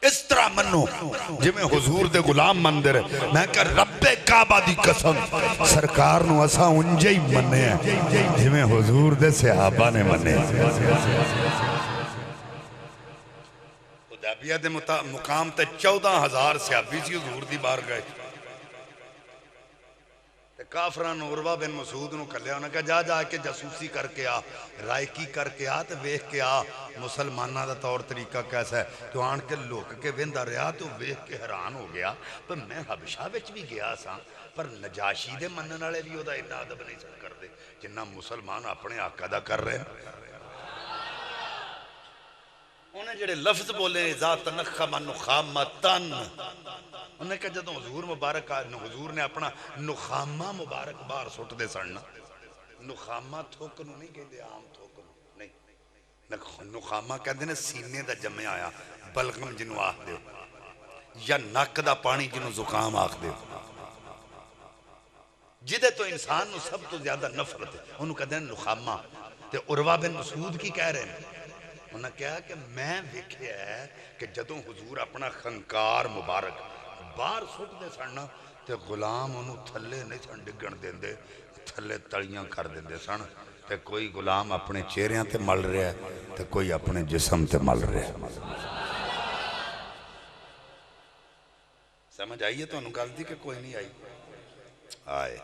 اس طرح منو جی میں حضور دے غلام مندر میں کہ رب کعبہ دی قسم سرکار نو اسا انجے ہی مننے ہیں جی میں حضور دے صحابہ نے مننے حدیبیہ دے مقام تے 14,000 صحابی سی حضور دی بار گئے کافران عروہ بن مسعود نو کلیا انہوں نے کہا جا جا کے جاسوسی کر کے آ رائکی کر کے آ تے ویخ کے آ مسلمانہ دا طور طریقہ کیسا ہے تو آن کے لوگ کے ویندہ رہا تو ویخ کے حیران ہو گیا پر میں حبشہ وچ بھی گیا سا پر نجاشی دے منن والے بھی ہوتا اتنا ادب نہیں سن کر دے جنہ مسلمان اپنے آقا دا کر رہے ہیں انہیں جڑے لفظ بولے ذات نخم نخامتن انہوں نے کہا جدوں حضور مبارک آئے حضور نے اپنا نخامہ مبارک بار سٹ دے سڑنا نخامہ تھوکنو نہیں کہتے عام تھوکنو نہیں نخامہ کہتے ہیں سینے دا جمع آیا بلغم جنو آخ دے یا نک دا پانی جنو زکام آخ دے جدے تو انسان نو سب تو زیادہ نفرت ہے انہوں کہتے ہیں نخامہ تے عروہ بن مسعود کی کہہ رہے ہیں انہوں نے کہا کہ میں دیکھے ہے کہ جدوں حضور اپنا خنکار مبارک بار سٹ دے سڑنا تے غلام انہوں تھلے نہیں سن ڈگن دیں دے تھلے تڑیاں کر دیں دے سن تے کوئی غلام اپنے چہریاں تے مل رہے ہے تے کوئی اپنے جسم تے مل رہے ہے سمجھ آئیے تو انہوں گل دی کہ کوئی نہیں آئی آئے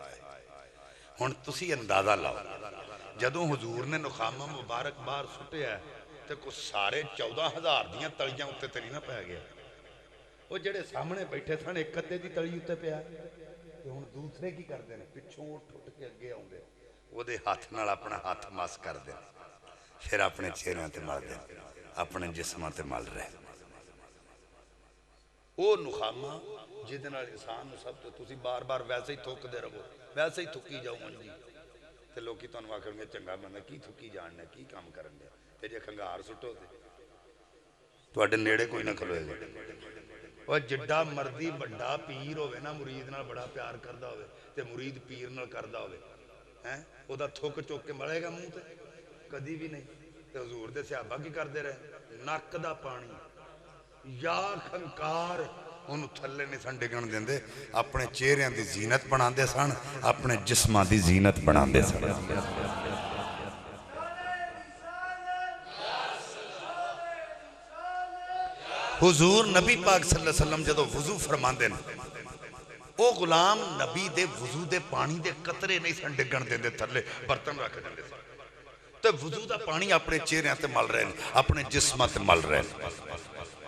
ہن تسی اندازہ لاؤ جدوں حضور نے نخامہ مبارک بار سٹے ہے تے کچھ سارے 14,000 دیاں تڑیاں اتے تری نہ پہ گیا وہ جڑے سامنے بیٹھے تھا ایک قدے دی تڑی اتے پہ آئے تو ہن دوسرے کی کر دینے پچھوں اٹھ کے اگے آؤں گے وہ دے ہاتھ نال اپنا ہاتھ ماس کر دے پھر اپنے چہرے تے مل دے اپنے جسماں تے مل رہے وہ نخامہ جدے نال انسان سب تو تسی بار بار ویسے ہی تھوک دے رہو ویسے ہی تھکی جاؤ منجی تے لوگ کی تو انواع کریں گے چنگا بندہ کی تھکی جاننے کی کام کریں گے تے جے کھنگار سٹو دے تو اڈے نیڑے کوئی نہ کھلوئے گا وہ جڈا مردی بڑا پیر ہوئے نا مرید نال بڑا پیار کردہ ہوئے تے مرید پیر نال کردہ ہوئے وہ دا تھوک چوک کے مڑے گا منہ تے کدی بھی نہیں تے حضور دے صحابہ کی کر دے رہے نک دا پانی یا خنکار انہوں تھلے نہیں سن ڈگن دیں دے اپنے چہرے دی زینت بنا دے سن اپنے جسمہ دی زینت بنا دے سن حضور نبی پاک صلی اللہ علیہ وسلم جدو وضو فرمان دے او غلام نبی دے وضو دے پانی دے قطرے نہیں سن ڈگن دے دے تھلے برتن رکھ دے تو وضو دا پانی اپنے چہرے تے مل رہے ہیں، اپنے جسمہ تے مل رہے ہیں۔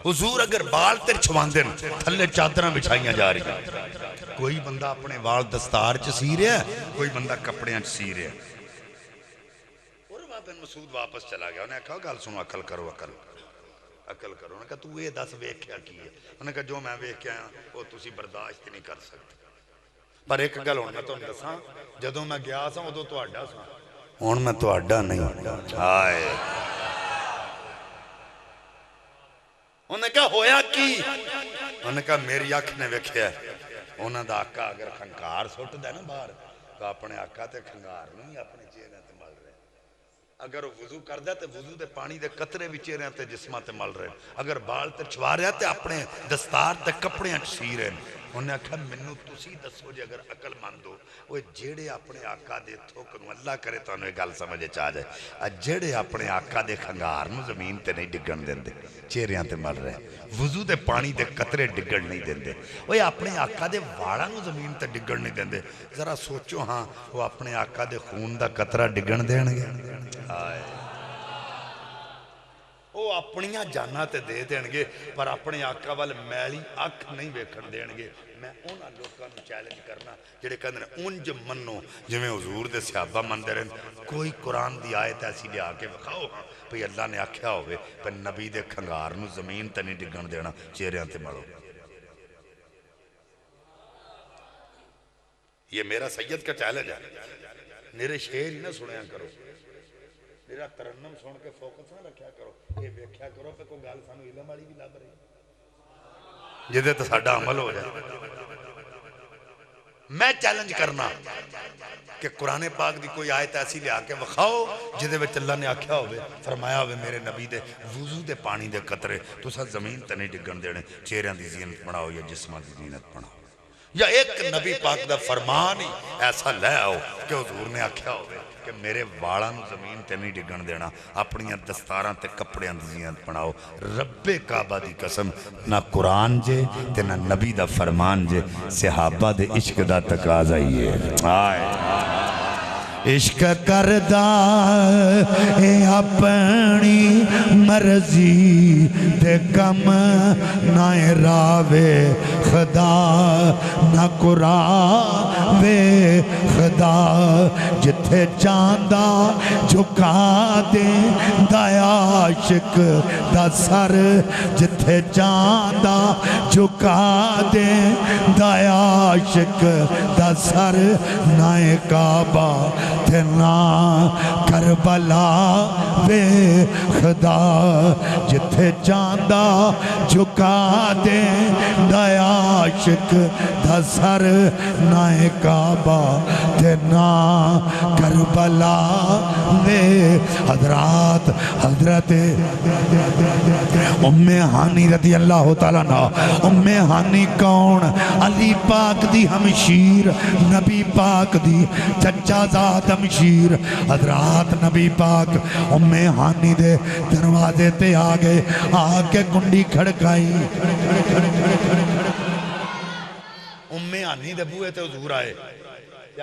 حضور اگر بال تے چھوان دن تھلے چادرہ بچھائیاں جا رہی ہیں، کوئی بندہ اپنے وال دستار چ سی رہا ہے، کوئی بندہ کپڑیاں چ سی رہا ہے۔ اور بن مسعود واپس چلا گیا، انہیں کہا گل سنو، عقل کرو، عقل کرو۔ انہیں کہا تو یہ دس ویکھیا کی ہے؟ انہیں کہا جو میں ویکھیا وہ تسی برداشت نہیں کر سکتے۔ پر ایک گل ہوں میں تو دساں، جدوں میں گیا سا ادو تو اڈا سا، ہوں میں تو اڈا نہیں۔ ہائے انہیں کہا ہویا کی؟ انہیں کہا میری اکھ نے ویکھیا ہے۔ انہاں دا آقا اگر کھنکار سٹ دے نا باہر تو اپنے آقا تے کھنکار نہیں اپنے چہرے تے مل رہے۔ اگر وہ وضو کر دے تے وضو دے پانی دے قطرے بھی چہرے تے جسمہ تے مل رہے۔ اگر بال تے چھوا رہے تے اپنے دستار تے کپڑیاں سی رہے۔ انہیں کہا منو تسی دسو جے اگر عقل مند ہو، وہ جیڑے اپنے آقا دے تھوکنو، اللہ کرے تو انہیں گل سمجھے چاہ جائے، جیڑے اپنے آقا دے کھنگار نو زمین تے نہیں ڈگن دیں دے، چہریاں تے مل رہے، وضو دے پانی دے قطرے ڈگن نہیں دیں دے، وہ اپنے آقا دے واڑا نو زمین تے ڈگن نہیں دیں دے۔ ذرا سوچو ہاں وہ اپنے آقا دے خون دا قطرہ ڈگن دین گے؟ آئے وہ اپنیاں جانا تے دے دیں گے پر اپنے آقا وال میلی اکھ نہیں ویکھن دیں گے۔ میں انہاں لوگوں نے چیلنج کرنا جڑے کہندے ہیں اونج منو جویں حضور دے صحابہ مندے رہن، کوئی قرآن دی آیت ایسی لیا کے بخاؤ ہاں بھئی اللہ نے آکھیا ہوئے پر نبی دے کھنگار نو زمین تے نہیں ڈگن دینا، چہریاں تے مڑو۔ یہ میرا سید کا چیلنج ہے، میرے شعر ہی نہ سنیا کرو، میرا ترنم سن کے فوکس نہ رکھیا کرو، یہ ویکھیا کرو پہ کوئی گل سانو علم والی بھی لب رہی جدے تو ساڈا عمل ہو جائے۔ میں چیلنج کرنا کہ قرآن پاک دی کوئی آیت ایسی لیا کے وکھاؤ جدے وچ اللہ نے آکھیا ہوئے، فرمایا ہوئے میرے نبی دے وضو دے پانی دے قطرے تو سا زمین تے نہیں ڈگن دینے، چہریاں دی زینت بناؤ یا جسمہ دی زینت بناؤ۔ یا ایک نبی پاک دا فرمان ہی ایسا لے آؤ کہ حضور نے آکھیا ہوئے کہ میرے واڑاں زمین تے نہیں ڈگن دینا، اپنیاں دستاراں تے کپڑیاں دی زینت بناؤ۔ رب کعبہ دی قسم نہ قرآن جے تے نہ نبی دا فرمان جے، صحابہ دے عشق دا تقاضا ہی ہے۔ آئے عشق کردہ اے اپنی مرضی دے کم نہ راوے خدا نہ قرآن وے خدا، جتھے چاندہ جھکا دے دایا عاشق دا سر، جتھے چاندہ جھکا دے دایا عاشق دا سر، نہ کعبہ تے نہ کربلا وے خدا، جتھے چاندہ جھکا دے دایا عاشق دا سر، نہ کعبہ تے نہ کربلا وے۔ حضرات حضرت ام ہانی رضی اللہ تعالیٰ عنہ، ام ہانی کون؟ علی پاک دی ہمشیر، نبی پاک دی چچا زاد ہمشیر۔ حضرات نبی پاک ام ہانی دے دروازے تے آگئے، آگے کنڈی کھڑکائی، ام ہانی دے بوئے تے حضور آئے،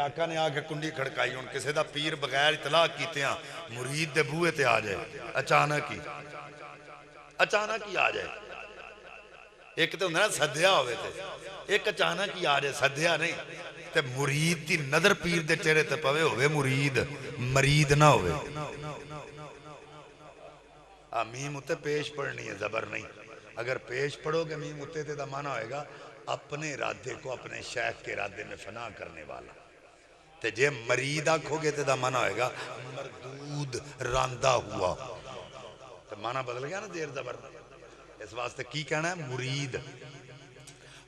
آقا نے آگے کنڈی کھڑکائی، ان کسے دا پیر بغیر اطلاع کیتے ہیں مرید دے بوئے تے آ جائے، اچانک ہی آ جائے۔ ایک تے انہوں نے صدیہ ہوئے تھے، ایک اچانک ہی آ جائے، صدیہ نہیں تے مرید دی نظر پیر دے چہرے تے پوے ہوئے، مرید مرید نہ ہوئے۔ میم اتے پیش پڑھنی ہے، زبر نہیں، اگر پیش پڑھو گے میم اتے تے دا معنی ہوئے گا اپنے ارادے کو اپنے شیخ کے ارادے میں فنا کرنے والا، تے جے مرید آنکھو گے تے دا معنی ہوئے گا مردود راندہ ہوا، تو معنی بدل گیا نا دیر زبر، اس واسطے کی کہنا ہے مرید۔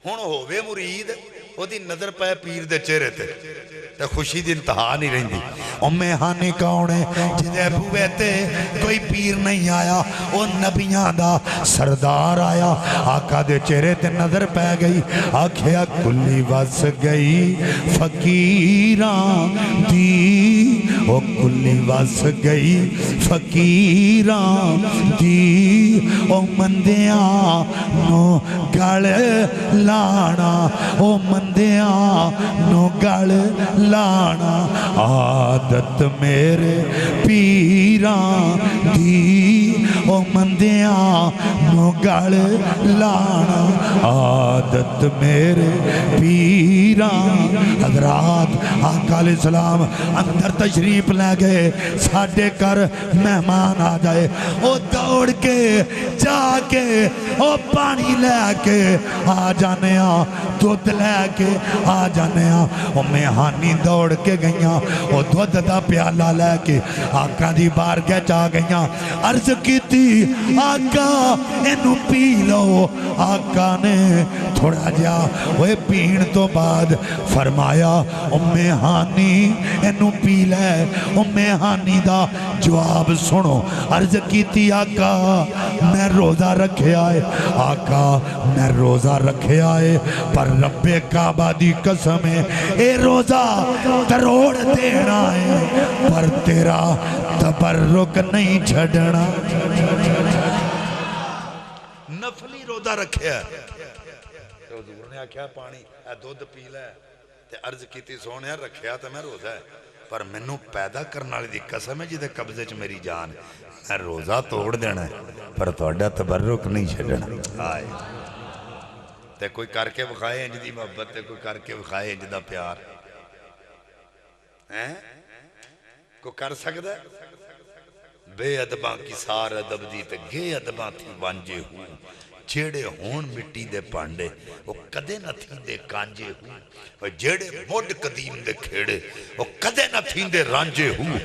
ہون ہووے مرید وہ دی نظر پہ پیر دے چہرے تے تے خوشی دی انتہا نہیں رہن دی۔ ام ہانی کون ہے جدے بوئے تے کوئی پیر نہیں آیا، وہ نبیاں دا سردار آیا، آقا دے چہرے تے نظر پہ گئی، آکھیا کلی وس گئی فقیران دی وہ کلی وس گئی فقیراں دی او مندیاں نو گل لانا او مندیاں نو گل لانا عادت میرے پیراں دی او مندیاں نو گل لانا عادت میرے پیراں حضرات آقا علیہ السلام اندر تشریف لے گئے ساڑھے کر مہمان آ جائے او دوڑ کے جا کے او پانی لے کے آ جانے دودھ لے کے آ جانے او مہانی دوڑ کے گئیاں او دودھ دا پیالہ لے کے آقا دی بارگاہ چا گئیاں عرض کی تھی آقا انہوں پی لو آقا نے تھوڑا جا وہ پین تو بعد فرمایا مہانی انہوں پی لے مہانی دا جواب سنو عرض کی تھی آقا میں روزہ رکھے آئے آقا میں روزہ رکھے آئے پر رب کعبہ دی قسم ہے اے روزہ تروڑ دینا ہے پر تیرا تبرک نہیں چھڑنا نفلی روزہ رکھے آئے حضور نے آکھیا پانی اے دودھ پی لے تے عرض کیتی سونے رکھیا تے میں روزہ ہے پر منوں پیدا کرنا والی دی قسم ہے جدے قبضے چ میری جان میں روزہ توڑ دینا ہے پر تہاڈا تبرک نہیں چھڈنا آئے تے کوئی کر کے بخائے انج دی محبت تے کوئی کر کے بخائے انج دا پیار کوئی کر سکدا ہے بے ادباں کی سار ادب دی تے گے ادباں تھی وانجے ہوں جیڑے ہون مٹی دے پانڈے وہ کدے نہ تھی دے کانجے ہوں وہ جیڑے موڈ قدیم دے کھیڑے وہ کدے نہ تھی دے رانجے ہوں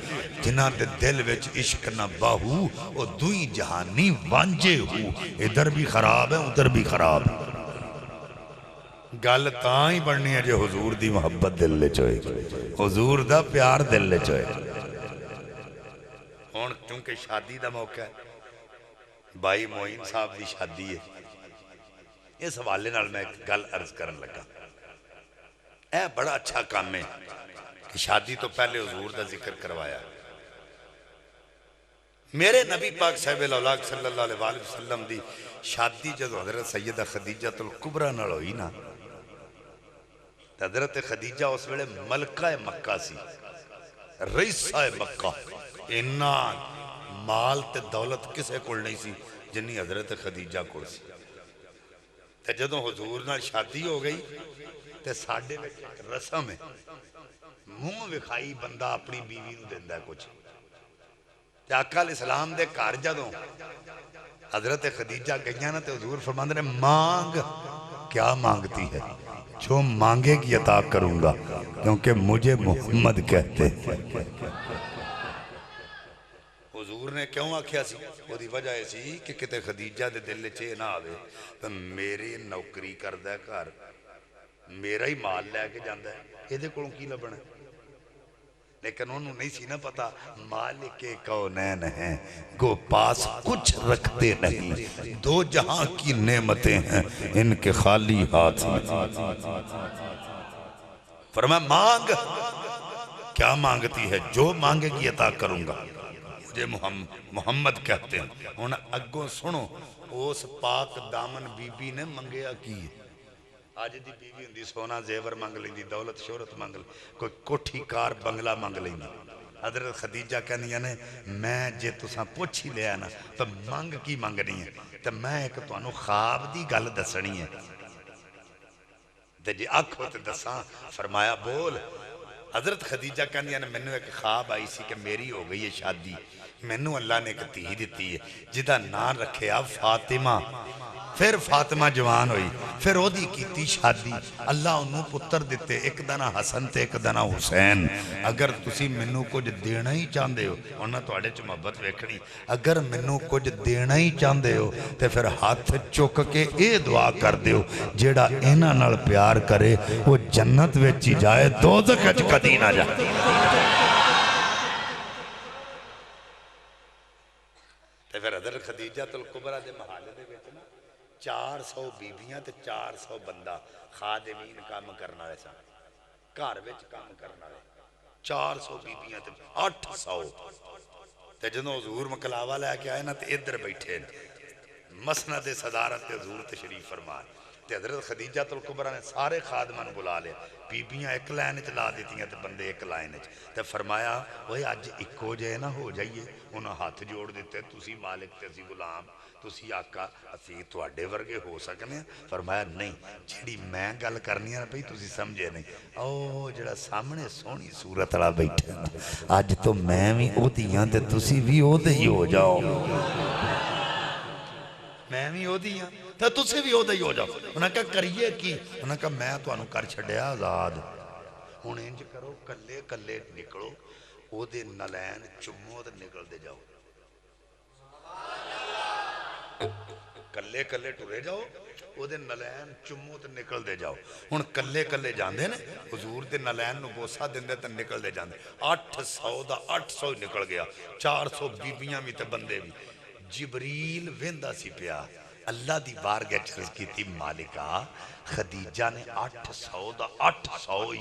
جنہاں دے دل وچ عشق نہ باہو وہ دوئی جہانی وانجے ہوں ادھر بھی خراب ہے ادھر بھی خراب ہے گل تاں ہی بڑھنی ہے جو حضور دی محبت دل لے چوئے حضور دا پیار دل لے چوئے ہون کیونکہ شادی دا موقع ہے بھائی معین صاحب دی شادی ہے اس حوالے نال میں ایک گل عرض کرن لگا اے بڑا اچھا کام ہے کہ شادی تو پہلے حضور دا ذکر کروایا میرے نبی پاک صاحب الاولاق صلی اللہ علیہ وآلہ وسلم دی شادی جدو حضرت سیدہ خدیجہ الکبریٰ نال ہوئی نا حضرت خدیجہ اس ویلے ملکہ مکہ سی رئیسہ مکہ انہا مال تے دولت کسے کول نہیں سی جنہی حضرت خدیجہ کول سی تے جدوں حضور نال شادی ہو گئی تے ساڑھے میں رسم ہے منہ وکھائی بندہ اپنی بیوی نو دیندہ ہے کچھ تے آقا علیہ السلام دے کار جدوں حضرت خدیجہ گئیاں نا تے حضور فرماندے نے مانگ کیا مانگتی ہے جو مانگے گی عطا کروں گا کیونکہ مجھے محمد کہتے ہیں حضور نے کیوں آکھیا سی وہ دی وجہ ایسی کہ کتے خدیجہ دے دل چے نہ آوے تو میری نوکری کردہ ہے کار میرا ہی مال لے کے جاندہ ہے یہ دے کلوں کی لبنا ہے لیکن انہوں نہیں سی نہ پتا مالک کونین ہیں گو پاس کچھ رکھتے نہیں دو جہاں کی نعمتیں ہیں ان کے خالی ہاتھ فرمایا مانگ کیا مانگتی ہے جو مانگے گی عطا کروں گا مجھے محمد کہتے ہیں انہوں اگوں سنو اس پاک دامن بی بی نے منگیا کی آج دی بیوی ہوندی سونا زیور مانگ لیندی دولت شہرت مانگ لیندی کوئی کوٹھی کار بنگلہ مانگ لیندی حضرت خدیجہ کہنی ہے میں جے تساں پوچھی لیا نا تو مانگ کی مانگنی ہے تو میں ایک تو انہوں خواب دی گل دسنی ہے تو جی آنکھوں تے دساں فرمایا بول حضرت خدیجہ کہنی ہے میں نے ایک خواب آئی سی کہ میری ہو گئی ہے شادی میں نے اللہ نے ایک تیہ دیتی ہے جدہ نام رکھے آپ فاطمہ پھر فاطمہ جوان ہوئی پھر او دی کیتی شادی اللہ انہوں پتر دیتے ایک دنا حسن تے ایک دنا حسین اگر تسی منو کچھ دینا ہی چاندے ہو انہاں تو آڑے چھ محبت ویکھنی اگر منو کچھ دینا ہی چاندے ہو تے پھر ہاتھ چک کے اے دعا کر دیو جیڑا اینا نال پیار کرے وہ جنت ویچی جائے دوزخ اچ کدی نہ جائے تے پھر حضرت خدیجہ الکبریٰ دے محالے دے بیچنا 400 بیبیاں تے 400 بندہ خادمین کام کرنا رہے سن گھر وچ کام کرنا رہے 400 بیبیاں تے 800 تے جدوں حضور مکلاوا لے کے آئے نا تے ادھر بیٹھے مسند صدارت حضور تشریف فرمان تے حضرت خدیجہ الکبریٰ نے سارے خادمان بلا لیا بیبیاں ایک لائن چلا دیتیاں تے بندے ایک لائن تے فرمایا وہ اج اکو جے نہ ہو جائیے انہاں ہاتھ جوڑ دیتے تسی مالک تے اسی غلام تسی آقا اسی تواڈے ورگے ہو سکنے ہیں فرمایا نہیں جیڑی میں گل کرنی ہے پئی تسی سمجھے نہیں او جڑا سامنے سونی صورت والا بیٹھا اج تو میں بھی او دیاں تے تسی بھی او دے ہی ہو جاؤ میں بھی ہو دیاں تو تُسے بھی ہو دے ہی ہو جاؤ انہوں نے کہا کریے کی انہوں نے کہا میں تو انہوں کر چھڑیا آزاد ہوں انج کرو کلے کلے نکلو او دے نلین چمو دے نکل دے جاؤ کلے کلے ٹورے جاؤ او دے نلین چمو تے نکل دے جاؤ ہوں کلے کلے جاندے نے حضور دے نلین نو بوسا دیندے تے نکل دے جاندے 800 دا 800 نکل گیا 400 بیبیاں بھی تے بندے بھی جبریل ویندہ سی پیا اللہ دی بارگاہ چرز کی تھی مالکہ خدیجہ نے 800 دا 800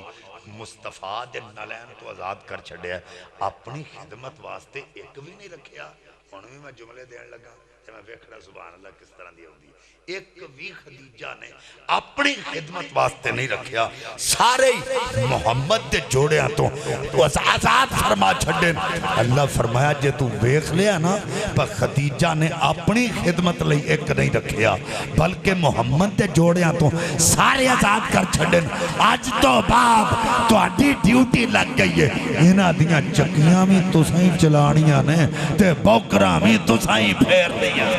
مصطفیٰ دے نلین تو آزاد کر چھڑے ہیں اپنی خدمت واسطے ایک بھی نہیں رکھیا انہوں بھی میں جملے دین لگا میں ویکھ رہا سبحان اللہ کس طرح دی ہوندی ایک بھی خدیجہ نے اپنی خدمت واسطے نہیں رکھیا سارے محمد دے جوڑیاں تو آزاد فرما چھڑے اللہ فرمایا جے تو ویکھ لیا نا پر خدیجہ نے اپنی خدمت لئی ایک نہیں رکھیا بلکہ محمد دے جوڑیاں تو سارے آزاد کر چھڑے آج تو باپ تو آڈی ڈیوٹی لگ گئی ہے انہاں دیاں چکیاں میں تو سائیں چلانیاں نے تے بوکرہ میں تو سائیں پھیر دیا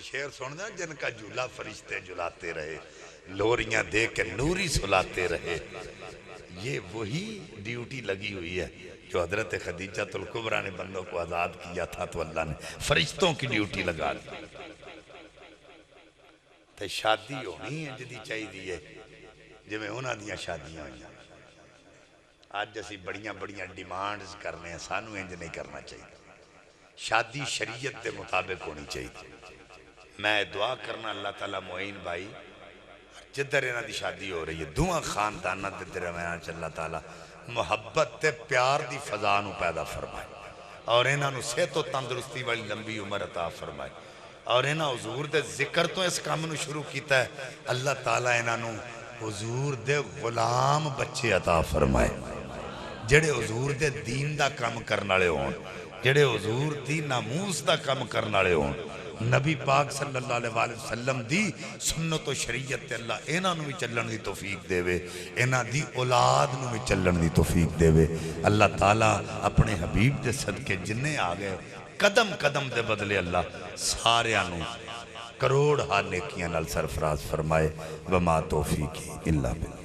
شیر سن دیں جن کا جھولا فرشتے جھلاتے رہے لوریاں دے کے نوری سلاتے رہے یہ وہی ڈیوٹی لگی ہوئی ہے جو حضرت خدیجہ الکبریٰ نے بندوں کو آزاد کیا تھا تو اللہ نے فرشتوں کی ڈیوٹی لگا دی تو شادی ہونی ہے جدی چاہی دیئے جو میں ہونا دیا شادیاں ہوئی آج جیسی بڑیاں بڑیاں ڈیمانڈز کرنے ہیں سانو انج نہیں کرنا چاہیے شادی شریعت دے مطابق ہونی چاہیے میں دعا کرنا اللہ تعالیٰ معین بھائی جدر انہاں دی شادی ہو رہی ہے دعا خاندانہ دے درمیان چ اللہ تعالیٰ محبت تے پیار دی فضا نو پیدا فرمائے اور انہاں نو صحت و تندرستی والی لمبی عمر عطا فرمائے اور انہاں حضور دے ذکر تو اس کام نو شروع کیتا ہے اللہ تعالیٰ انہاں نو حضور دے غلام بچے عطا فرمائے جڑے حضور دے دین دا کام کرنا لے ہون جڑے حضور دی ناموس دا کام کرنا لے ہون نبی پاک صلی اللہ علیہ وسلم دی سنت و شریعت تے اللہ اینا نو بھی چلن دی توفیق دے وے اینا دی اولاد نو بھی چلن دی توفیق دے وے اللہ تعالیٰ اپنے حبیب دے صدقے جننے آگئے قدم قدم دے بدلے اللہ سارے آنو کروڑ ہاں نیکیاں نال سرفراز فرمائے وما توفیقی اللہ باللہ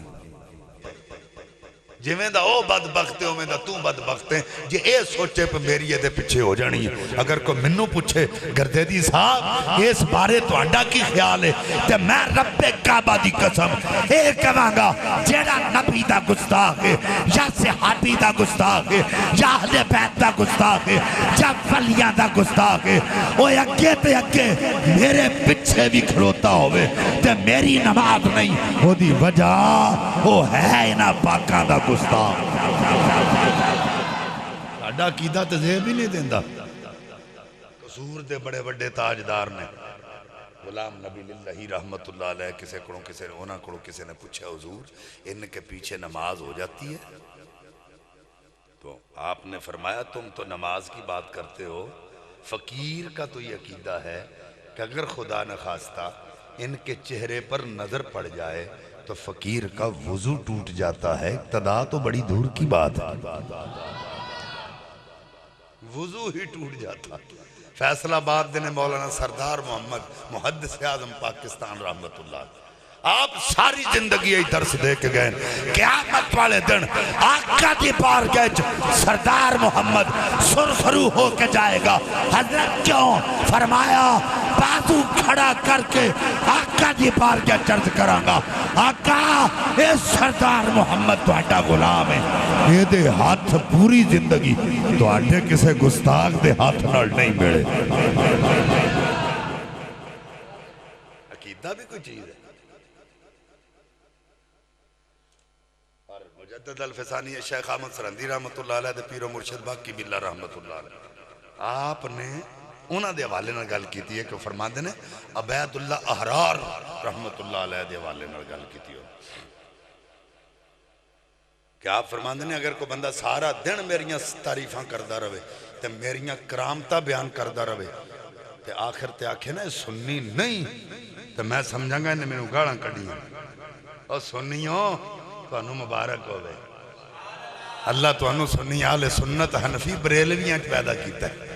جی میں دا او بدبختے ہو میں دا تو بدبختے جی اے سوچے پہ میری یہ دے پچھے ہو جانی ہے اگر کوئی منو پوچھے گردیدی صاحب اس بارے تو اڈا کی خیال ہے تے میں رب کعبہ دی قسم اے کہاں جیڑا نبی دا گستاخ ہے یا صحابی دا گستاخ ہے یا اہل بیت دا گستاخ ہے یا ولیاں دا گستاخ ہے اوہ اگے تے اگے میرے پچھے بھی کھڑوتا ہوئے تے میری نماز نہیں ہو دی وجہ وہ ہے انہا پاکاں دا گستاخ اڈا کیدہ تزیب ہی نہیں دیندہ قصور دے بڑے بڑے تاجدار نے غلام نبی اللہ رحمت اللہ علیہ کسے کڑوں کسے ہونا کڑوں کسے نے پوچھے حضور ان کے پیچھے نماز ہو جاتی ہے تو آپ نے فرمایا تم تو نماز کی بات کرتے ہو فقیر کا تو یہ عقیدہ ہے کہ اگر خدا نہ خواستہ ان کے چہرے پر نظر پڑ جائے تو فقیر کا وضو ٹوٹ جاتا ہے اقتدا تو بڑی دور کی بات ہے وضو ہی ٹوٹ جاتا فیصل آباد دن مولانا سردار محمد محدث اعظم پاکستان رحمت اللہ آپ ساری زندگی یہی درس دے کے گئے قیامت والے دن آقا دی بارگاہ سردار محمد سرخرو ہو کے جائے گا حضرت کیوں فرمایا بازو کھڑا کر کے آقا دی بارگاہ چرچ کرانگا آقا اے سردار محمد تو آٹا غلام ہے یہ دے ہاتھ پوری زندگی تو آٹے کسے گستاخ دے ہاتھ نڑ نہیں میرے عقیدہ بھی کوئی چیز ہے مجدد الفسانی شیخ احمد سرندی رحمت اللہ علیہ دے پیر و مرشد باقی باللہ رحمت اللہ علیہ آپ نے انہاں دے حوالے نال گل کیتی ہے کہ فرما دے نے عبید اللہ احرار رحمت اللہ علیہ دے حوالے نال گل کیتی ہو کہ آپ فرما دے نے اگر کوئی بندہ سارا دن میریاں تعریفاں کردہ رہے تے میریاں کرامتہ بیان کردہ رہے تے آخر تے آکھے نا سنی نہیں تے میں سمجھاں گا انہیں میں نے گاڑاں کڑی ہیں اور سنیوں تو انہوں مبارک ہوئے اللہ تو انہوں سنی آل سنت حنفی بریلویاں پیدا کیتا ہے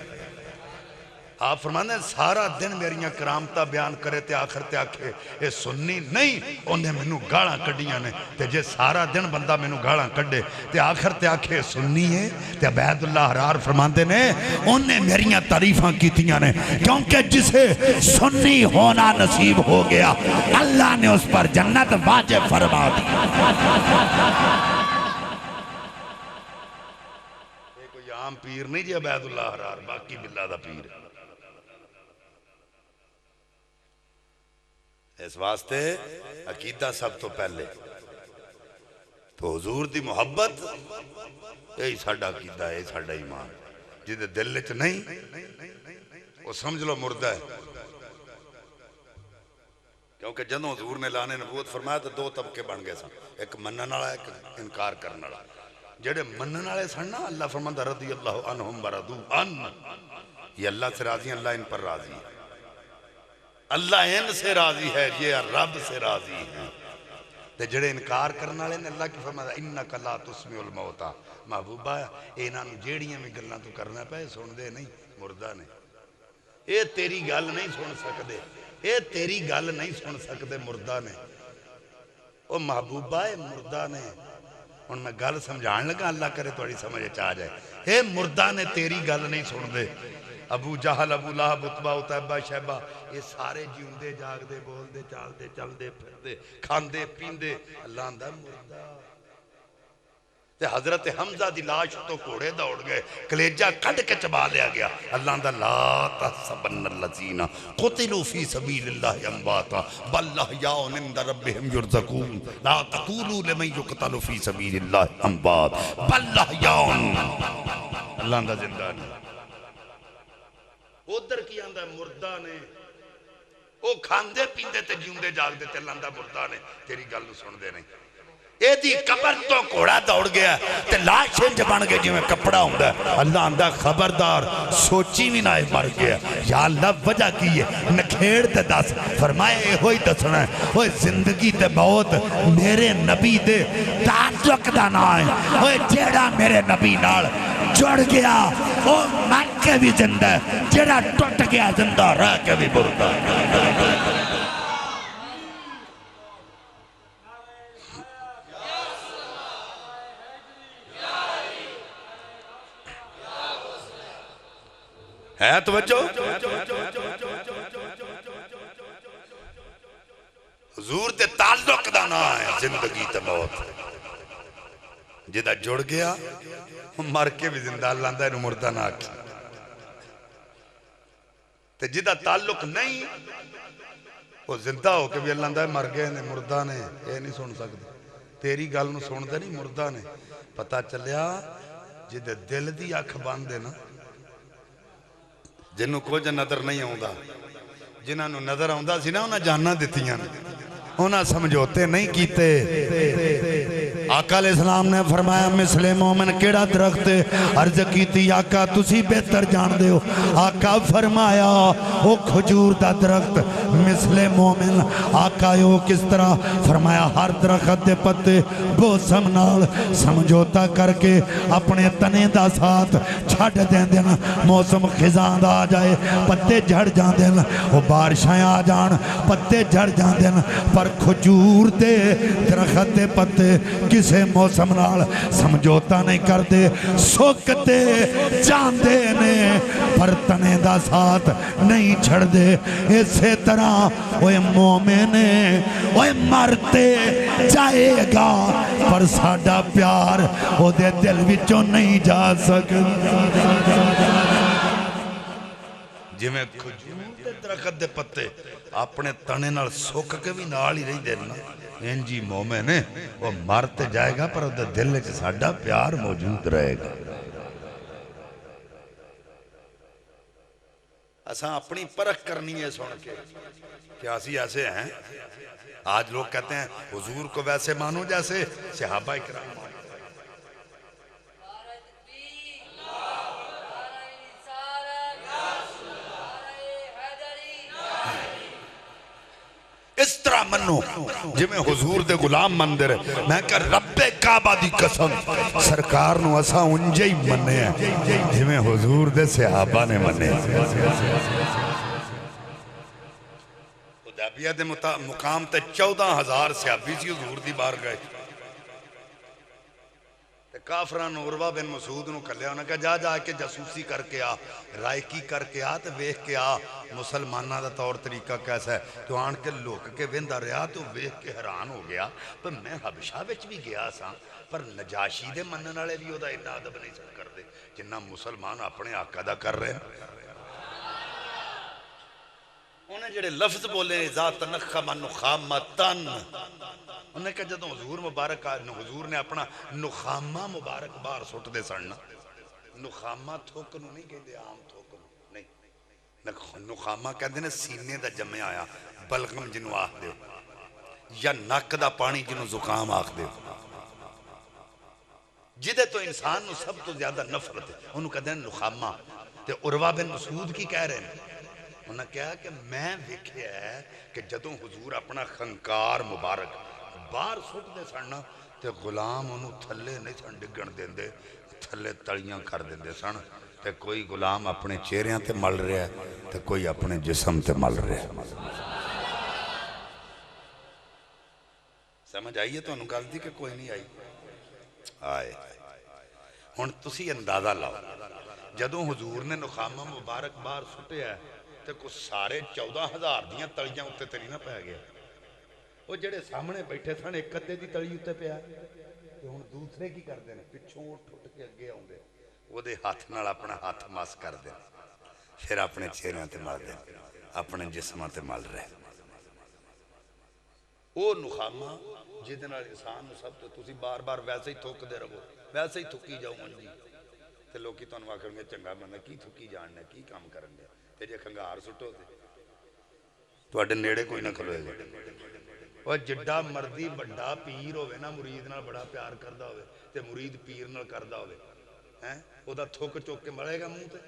آپ فرمانے سارا دن میریاں کرامتہ بیان کرے تے آخر تے آکھے اے سنی نہیں انہیں میں نے گاڑاں کڑیاں نے تے جے سارا دن بندہ میں نے گاڑاں کڑے تے آخر تے آکھے سنی ہے تے عبید اللہ حرار فرماندے نے انہیں میریاں تعریفاں کیتیاں نے کیونکہ جسے سنی ہونا نصیب ہو گیا اللہ نے اس پر جنت واجب فرما دی یہ کوئی عام پیر نہیں جی عبید اللہ حرار باقی باللہ دا پیر ہے اس واسطے عقیدہ سب تو پہلے تو حضور دی محبت یہی ساڑھا عقیدہ ہے یہی ساڑھا ایمان جدے دل چ نہیں وہ سمجھ لو مردہ ہے کیونکہ جدوں حضور نے لانے نبوت فرمایا تو دو طبقے بن گئے سن ایک منن والا ایک انکار کرنے والا جڑے منن والے سن نا اللہ فرماتا رضی اللہ عنہم ورضوا عنہ یہ اللہ سے راضی ہیں اللہ ان پر راضی ہے اللہ ان سے راضی ہے یہ رب سے راضی ہے تے جڑے انکار کرنا لیں اللہ کی فرماتا انکا لا تسمع الموتا محبوبہ اینا نو جیڑیاں میں گلنا تو کرنا پہ سن دے نہیں مردہ نے اے تیری گل نہیں سن سکدے اے تیری گل نہیں سن سکدے مردہ نے او محبوبہ اے مردہ نے ان میں گل سمجھان لگا اللہ کرے توڑی سمجھے چاہ جائے اے مردہ نے تیری گل نہیں سن دے ابو جہل ابو لہب عتبہ عتیبہ شیبہ یہ سارے جیوندے جاگ دے بول دے چال دے چل دے پھر دے کھان دے پین دے اللہ اندہ مردہ تے حضرت حمزہ دی لاش تو کوڑے دوڑ گئے کلیجہ کھڑ کے چبا لیا گیا اللہ اندہ لا تحسبن الذین قتلوا فی سبیل اللہ امواتا بل احیاء عند ربہم یرزقون لا تقولوا لمن یقتل فی سبیل اللہ اموات بل احیاء اللہ اندہ زندہ نہیں ادھر کی آندہ مردہ نے وہ کھاندے پیندے تے جیوندے جاگ دے تے اللہ مردہ نے تیری گل نو سن دے نہیں اے دی قبر تو گھوڑا دوڑ گیا تے لاشیں جبان گئے جو میں کپڑا ہوں دا اللہ اندہ خبردار سوچی بھی نہ مر گیا یا اللہ وجہ کی ہے نکھیڑ تے دس فرمائے اے ہوئی دسنا ہے وہ زندگی تے بہت میرے نبی دے تعلق دا نہ ہے وہ جیڑا میرے نبی نال جڑ گیا وہ مر کے بھی زندہ ہے جیڑا ٹوٹ گیا زندہ رہ کے بھی مردہ ہے توجہ حضور تے تعلق دا نہ ہے زندگی تے موت جدہ جڑ گیا مر کے بھی زندہ اللہ اندہ انہوں مردہ نہ آکھی تے جدہ تعلق نہیں وہ زندہ ہو کے بھی اللہ اندہ مر گئے نے مردہ نے یہ نہیں سن سکتے تیری گل نو سن دے نہیں مردہ نے پتہ چلیا جدہ دل دی آنکھ باندھے نا جنہوں کچھ نظر نہیں آؤں دا جنہوں نظر آؤں دا سی نا انہاں جاننا دیتیاں انہاں سمجھوتے نہیں کیتے آقا علیہ السلام نے فرمایا مثل مومن کیڑا درخت عرض کیتی آقا تسی بہتر جان دے ہو آقا فرمایا وہ کھجور دا درخت مثل مومن آقا یو کس طرح فرمایا ہر درخت دے پتے موسم نال سمجھوتا کر کے اپنے تنے دا ساتھ چھڑ دیں دینا موسم خزاں دا آ جائے پتے جھڑ جان دینا وہ بارشیں آ جان پتے جھڑ جان دینا پر کھجور دے درخت دے پتے کسے موسم نال سمجھوتا نہیں کر دے سوکتے جاندے نے پر تنے دا ساتھ نہیں چھڑ دے اسی طرح وہ مومن وہ مرتے جائے گا پر ساڑھا پیار وہ دے دل وچوں نہیں جا سکتا جی میں کھجور دے درخت دے پتے اپنے تنے نال سک کے بھی نال ہی رہی دینا انجی مومن ہے وہ مرتے جائے گا پر وہ دل وچ ساڈا پیار موجود رہے گا اساں اپنی پرکھ کرنی ہے سن کے کیا اسی ایسے ہیں آج لوگ کہتے ہیں حضور کو ویسے مانو جیسے صحابہ اکرام اس طرح منو جی میں حضور دے غلام مندر میں کہ رب کعبہ دی قسم سرکار نو اسا انجے ہی منے ہیں جی میں حضور دے صحابہ نے منے حدیبیہ دے مقام تے 14,000 صحابی سی حضور دی بار گئے کافران عروہ بن مسعود نو کلیا انہوں نے کہا جا جا کے جاسوسی کر کے آ رائکی کر کے آ تے ویکھ کے آ مسلمانہ دا طور طریقہ کیسا ہے تو آن کے لوگ کے ویندہ رہا تو ویکھ کے حیران ہو گیا پر میں حبشہ وچ بھی گیا سا پر نجاشی دے منن والے بھی ہودا اتنا ادب نہیں سن کر دے جنہ مسلمان اپنے آقا دا کر رہے ہیں انہیں جڑے لفظ بولے ذات نخم نخامتن انہیں کہا جدوں حضور مبارک حضور نے اپنا نخامہ مبارک بار سٹ دے سڑنا نخامہ تھوکنو نہیں کہتے عام تھوکنو نہیں نخامہ کہتے ہیں سینے دا جمع آیا بلغم جنو آخ دے یا نک دا پانی جنو زکام آخ دے جدے تو انسان نو سب تو زیادہ نفرت ہے انہوں کہتے ہیں نخامہ تے عروہ بن مسعود کی کہہ رہے ہیں انہوں نے کہا کہ میں دیکھیا ہے کہ جدوں حضور اپنا خنکار مبارک باہر سٹ دے سڑنا تے غلام انہوں تھلے نہیں سن ڈگن دیں دے تھلے تڑیاں کر دیں دے سن تے کوئی غلام اپنے چہریاں تے مل رہا ہے تے کوئی اپنے جسم تے مل رہا ہے سمجھ آئیے تو انہوں گل دی کہ کوئی نہیں آئی آئے ہن تسی اندازہ لاؤ جدوں حضور نے نخامہ مبارک باہر سٹے ہے تے کچھ سارے 14,000 دیاں تلیاں اتے تلی نہ پہ گیا وہ جڑے سامنے بیٹھے سن ایک قدے دی تلی اتے پہ آئے کہ ہن دوسرے کی کر دینے پچھوں اٹھ کے اگے آؤں دے وہ دے ہاتھ نال اپنا ہاتھ ماس کر دے پھر اپنے چہرے تے مل دے اپنے جسماں تے مل رہے وہ نخامہ جدے نال انسان نو سب تو تسی بار بار ویسے ہی تھوک دے رہو ویسے ہی تھکی جاؤ منجی تے لوگی تو انواع کریں گے چنگا بندہ کی تھکی جاننا کی کام کریں گے تے جے کھنگار سٹو تے تو اڈے نیڑے کوئی نہ کھلوئے گا وہ جڈا مردی بڑا پیر ہوئے نا مرید نال بڑا پیار کردہ ہوئے تے مرید پیر نال کردہ ہوئے وہ دا تھوک چوک کے ملے گا منہ تے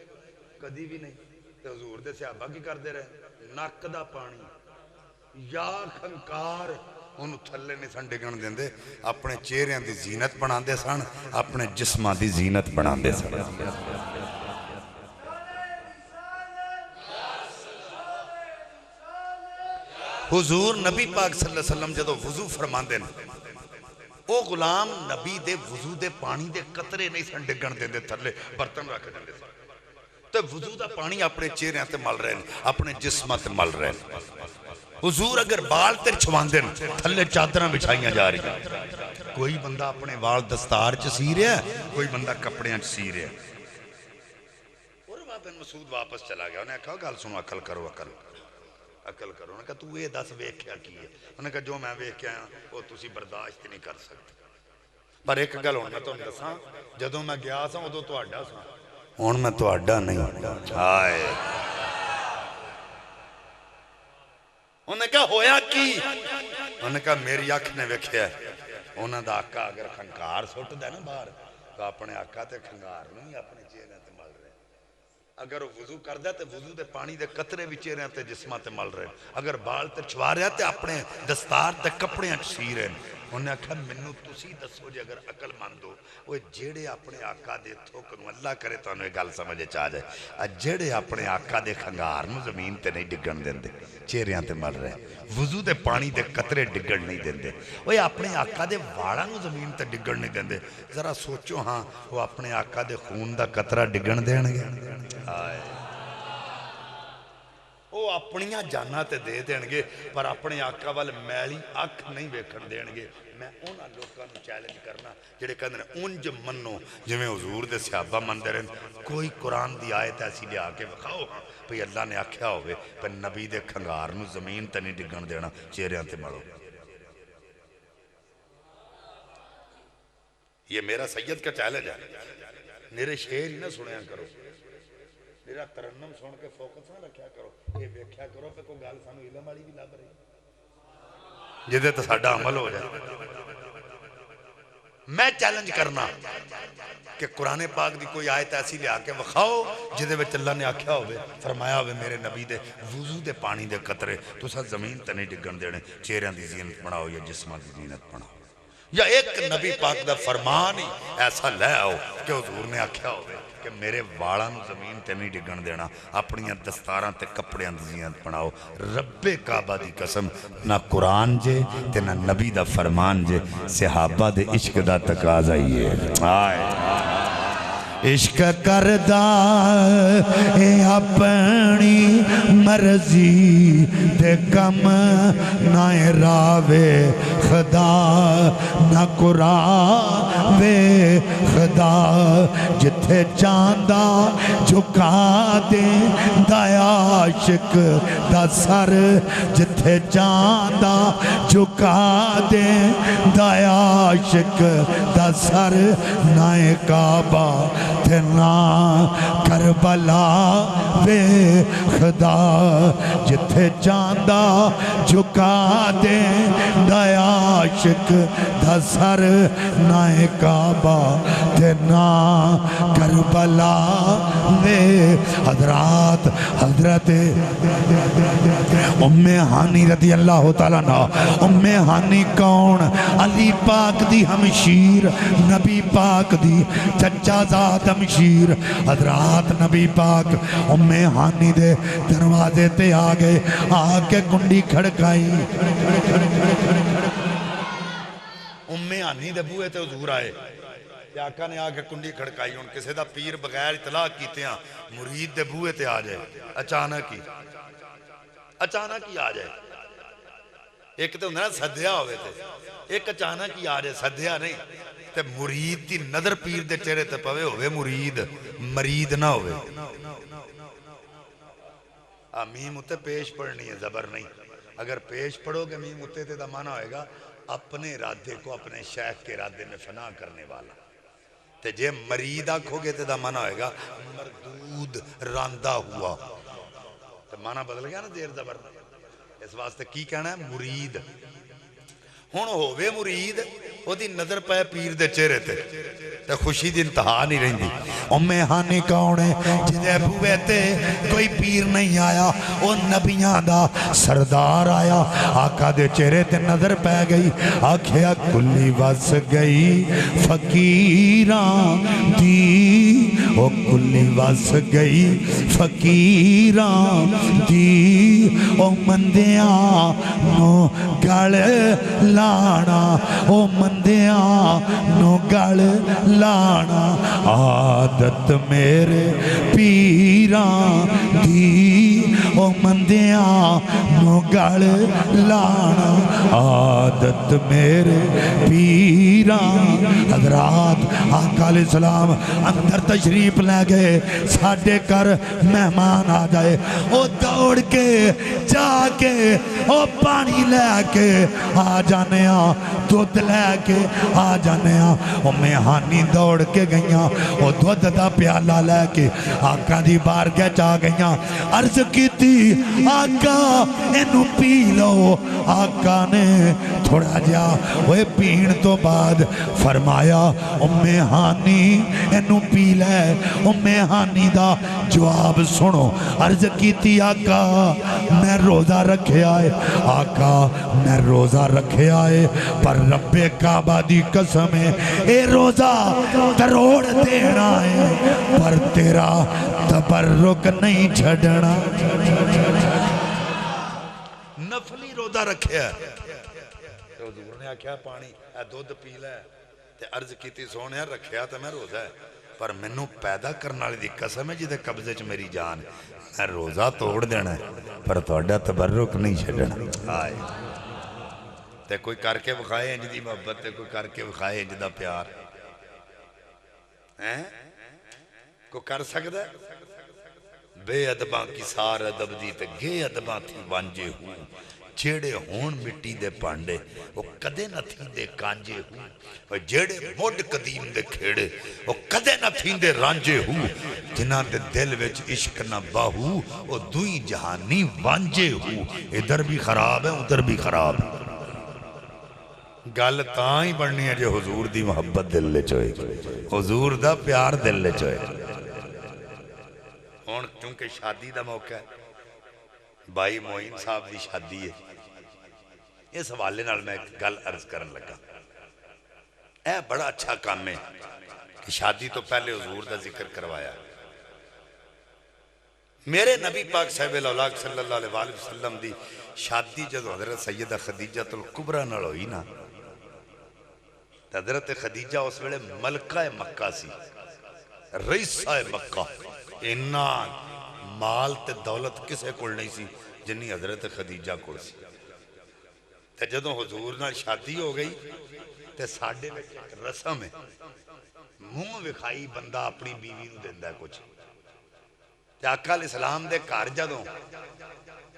کدی بھی نہیں تے حضور دے صحابہ کی کر دے رہے نک دا پانی یا کھنکار انہوں تھلے نہیں سن ڈگن دیں دے اپنے چہریاں دی زینت بنا دے سن اپنے جسماں دی زینت بنا دے سن حضور نبی پاک صلی اللہ علیہ وسلم جدو وضو فرمان دے او غلام نبی دے وضو دے پانی دے قطرے نہیں سن ڈگن دے تھلے برتن رکھ دے سن تے وضو دا پانی اپنے چہرے تے مل رہے ہیں اپنے جسمہ تے مل رہے ہیں حضور اگر بال تیر چھوان دے تھلے چادرہ بچھائیاں جا رہی ہیں کوئی بندہ اپنے وال دستار چ سی رہا ہے کوئی بندہ کپڑیاں چ سی رہا ہے اور بن مسعود واپس چلا گیا انہیں کہا گل سنو عقل کرو عقل کرو انہیں کہا تو یہ 10 ویکھ کیا کی ہے انہیں کہا جو میں ویکھ کیا ہاں وہ تسی برداشت نہیں کر سکتے پر ایک گل ہونا تو انہیں دساں جدوں میں گیا سا ادو تو اڈا سا ہن میں تو اڈا نہیں آئے انہیں کہا ہویا کی انہیں کہا میری آنکھ نے ویکھیا ہے انہیں دا آقا اگر کھنکار سٹ دے نا باہر تو اپنے آقا تے کھنکار نہیں اپنے چہرے تے مل رہے اگر وہ وضو کر دے تے وضو دے پانی دے قطرے بھی چہرے تے جسمہ تے مل رہے اگر بال تے چھوا رہے تے اپنے دستار تے کپڑیاں سی رہے انہیں کہا منو تسی دسو جے اگر عقل مندو وہ جیڑے اپنے آقا دے تھوکنو اللہ کرے تو انہیں گل سمجھے چاہ جائے جیڑے اپنے آقا دے خنگار نو زمین تے نہیں ڈگن دیں دے چہریاں تے مل رہے وضو دے پانی دے قطرے ڈگن نہیں دیں دے وہ اپنے آقا دے واڑا نو زمین تے ڈگن نہیں دیں دے ذرا سوچو ہاں وہ اپنے آقا دے خون دا قطرہ ڈگن دیں گے وہ اپنیاں جانا تے دے دین گے پر اپنے آقا وال میلی اکھ نہیں ویکھن دین گے. میں انہاں لوکاں نوں چیلنج کرنا جڑے کہندے نے اونج منو جویں حضور دے صحابہ مندے رہن. کوئی قرآن دی آیت ایسی لیا کے وکھاؤ ہاں بھئی اللہ نے آکھیا ہوئے پر نبی دے کھنگار نوں زمین تے نہیں ڈگن دینا چہریاں تے مڑو. یہ میرا سید کا چیلنج ہے. میرے شعر ہی نہ سنیا کرو, میرا ترنم سن کے فوکس نہ رکھیا کرو, یہ ویکھیا کرو پہ کوئی گل سانو علم والی بھی لب رہی جدے تو ساڈا عمل ہو جائے. میں چیلنج کرنا کہ قرآن پاک دی کوئی آیت ایسی لیا کے وکھاؤ جدے وچ اللہ نے آکھیا ہوئے فرمایا ہوئے میرے نبی دے وضو دے پانی دے قطرے تساں زمین تے نہیں ڈگن دینے, چہریاں دی زینت بناؤ یا جسماں دی زینت بناؤ. یا ایک نبی پاک دا فرمان ہی ایسا لے آؤ کہ حضور نے آکھیا ہوئے کہ میرے والاں زمین تے نہیں ڈگن دینا, اپنیاں دستاراں تے کپڑیاں دی زینت بناؤ. رب کعبہ دی قسم نہ قرآن جے تے نہ نبی دا فرمان جے, صحابہ دے عشق دا تقاضا ہی ہے. عشق کردہ اے اپنی مرضی دے کم نہ راوے خدا نہ قرآن وے خدا, جتھے چاندہ جھکا دے دایا عاشق دا سر, جتھے چاندہ جھکا دے دایا عاشق دا سر, نہ کعبہ تے نہ کربلا وے خدا, جتھے چاندہ جھکا دے دایا عاشق دا سر, نہ کعبہ تے نہ کربلا وے. حضرات حضرت ام ہانی رضی اللہ تعالیٰ عنہ, ام ہانی کون؟ علی پاک دی ہمشیر, نبی پاک دی چچا زاد ہمشیر. حضرات نبی پاک ام ہانی دے دروازے تے آگے آ کے کنڈی کھڑکائی. ام ہانی دے بوئے تے حضور آئے, آقا نے آگے کنڈی کھڑکائی. ان کسے دا پیر بغیر اطلاع کیتے ہیں مرید دے بوئے تے آ جائے, اچانک ہی آ جائے. ایک تے انہوں نے سدھیا ہوئے تھے, ایک اچانک ہی آ جائے, سدھیا نہیں. تے مرید دی نظر پیر دے چہرے تے پوے ہوئے مرید, مرید نہ ہوئے. میم اتے پیش پڑھنی ہے, زبر نہیں. اگر پیش پڑھو گے میم اتے تے دا معنی ہوئے گا اپنے ارادے کو اپنے شیخ کے ارادے میں فنا کرنے والا. تے جے مرید آکھو گے تے دا معنی ہوئے گا مردود, راندہ ہوا. تے معنی بدل گیا نا دیر زبر. اس واسطے کی کہنا ہے مرید. ہون ہووے مرید وہ دی نظر پہ پیر دے چہرے تے تے خوشی دی انتہا نہیں رہن دی. ام ہانی کون ہے جدے بوئے تے کوئی پیر نہیں آیا, وہ نبیاں دا سردار آیا. آقا دے چہرے تے نظر پہ گئی, آکھیا کلی وس گئی فقیران دی, وہ کلی وس گئی فقیران دی, وہ مندیاں نو گل لانا, وہ مندیاں نو گل لانا. عادت میرے پیران دی, وہ مندیاں نو گل لانا, عادت میرے پیران. حضرات آقا علیہ السلام اندر تشریف لے گئے, ساڑھے کر مہمان آ جائے, وہ دوڑ کے جا کے وہ پانی لے کے آ جانے, دودھ لے کے آ جانے. ام ہانی دوڑ کے گئیاں, وہ دودھ دا پیالہ لے کے آقا دی بارگاہ جا گئیاں. عرض کی تھی آقا انہوں پی لو. آقا نے تھوڑا جا وہ پین تو بعد فرمایا ام ہانی انہوں پی لے. ام ہانی دا جواب سنو. عرض کی تھی آقا میں روزہ رکھے آئے, آقا میں روزہ رکھے آئے, پر رب کعبہ دی قسم ہے اے روزہ تروڑ دینا ہے, پر تیرا تبرک نہیں چھڑنا. نفلی روزہ رکھے ہے. حضور نے آکھیا پانی اے دودھ پی لے, تے عرض کیتی سونے رکھیا تے میں روزہ ہے, پر مینوں پیدا کرنے والی دی قسم ہے جدے قبضے چ میری جان ہے، میں روزہ توڑ دینا ہے پر تہاڈا تبرک نہیں چھڈنا۔ ہائے تے کوئی کر کے وکھائے انج دی محبت، تے کوئی کر کے وکھائے انج دا پیار، ہیں کوئی کر سکدا ہے؟ بے ادباں کی سار ادب دی تے گے ادباں تھی وانجے ہو، جیڑے ہون مٹی دے پانڈے وہ کدے نہ تھی دے کانجے ہو، اور جیڑے مڈ قدیم دے کھیڑے وہ کدے نہ تھی دے رانجے ہو، جنہاں دے دل وچ عشق نہ باہو وہ دوئی جہانی وانجے ہو، ادھر بھی خراب ہے ادھر بھی خراب ہے۔ گل تاں ہی بڑھنی ہے جو حضور دی محبت دل لے چوئے، حضور دا پیار دل لے چوئے۔ ہون کیونکہ شادی دا موقع ہے، بھائی معین صاحب دی شادی ہے، اس حوالے نال میں ایک گل عرض کرن لگا۔ اے بڑا اچھا کام ہے کہ شادی تو پہلے حضور دا ذکر کروایا۔ میرے نبی پاک صاحب الاولاق صلی اللہ علیہ وآلہ وسلم دی شادی جدو حضرت سیدہ خدیجہ الکبریٰ نال ہوئی نا، حضرت خدیجہ اس ویلے ملکہ مکہ سی، رئیسہ مکہ، انہا مال تے دولت کسے کول نہیں سی جنہی حضرت خدیجہ کول سی۔ تے جدو حضور نال شادی ہو گئی تے ساڑھے میں ایک رسم ہے، منہ وکھائی بندہ اپنی بیوی نو دیندہ ہے کچھ۔ تے آقا علیہ السلام دے کار جدوں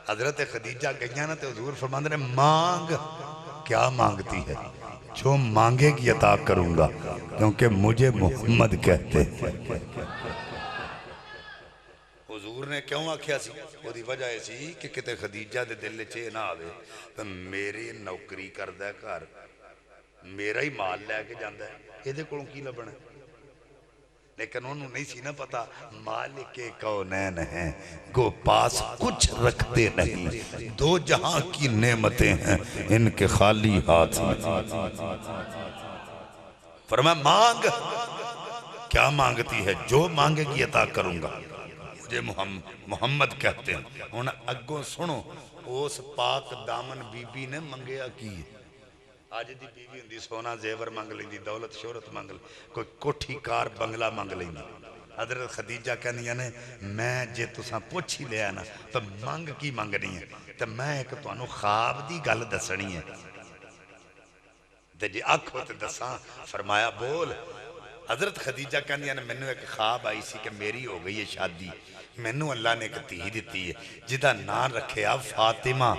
حضرت خدیجہ گئیاں نا تے حضور فرماندے نے مانگ، کیا مانگتی ہے؟ جو مانگے گی عطا کروں گا کیونکہ مجھے محمد کہتے ہیں۔ حضور نے کیوں آکھیا سی؟ وہ دی وجہ ایسی کہ کتے خدیجہ دے دل چے نہ آوے تو میرے نوکری کردہ ہے کار، میرا ہی مال لے کے جاندہ ہے، یہ دے کلوں کی لبنا ہے؟ لیکن انہوں نہیں سی نہ پتا مالک کونین ہیں گو پاس کچھ رکھتے نہیں، دو جہاں کی نعمتیں ہیں ان کے خالی ہاتھ میں۔ فرمایا مانگ، کیا مانگتی ہے؟ جو مانگے گی عطا کروں گا، مجھے محمد کہتے ہیں۔ انہوں اگوں سنو اس پاک دامن بی بی نے منگیا کی ہے۔ آج دی بیوی ہوندی سونا زیور مانگ لیندی، دولت شہرت مانگ لیندی، کوئی کوٹھی کار بنگلہ مانگ لیندی۔ حضرت خدیجہ کہنی ہے میں جے تساں پوچھ ہی لیا نا تو مانگ کی مانگنی ہے، تو میں ایک تو انہوں خواب دی گل دسنی ہے۔ جی آنکھوں تے دساں، فرمایا بول۔ حضرت خدیجہ کہنی ہے میں نے ایک خواب آئی سی کہ میری ہو گئی ہے شادی، میں نے اللہ نے ایک تھی دیتی ہے جدہ نام رکھے آپ فاطمہ۔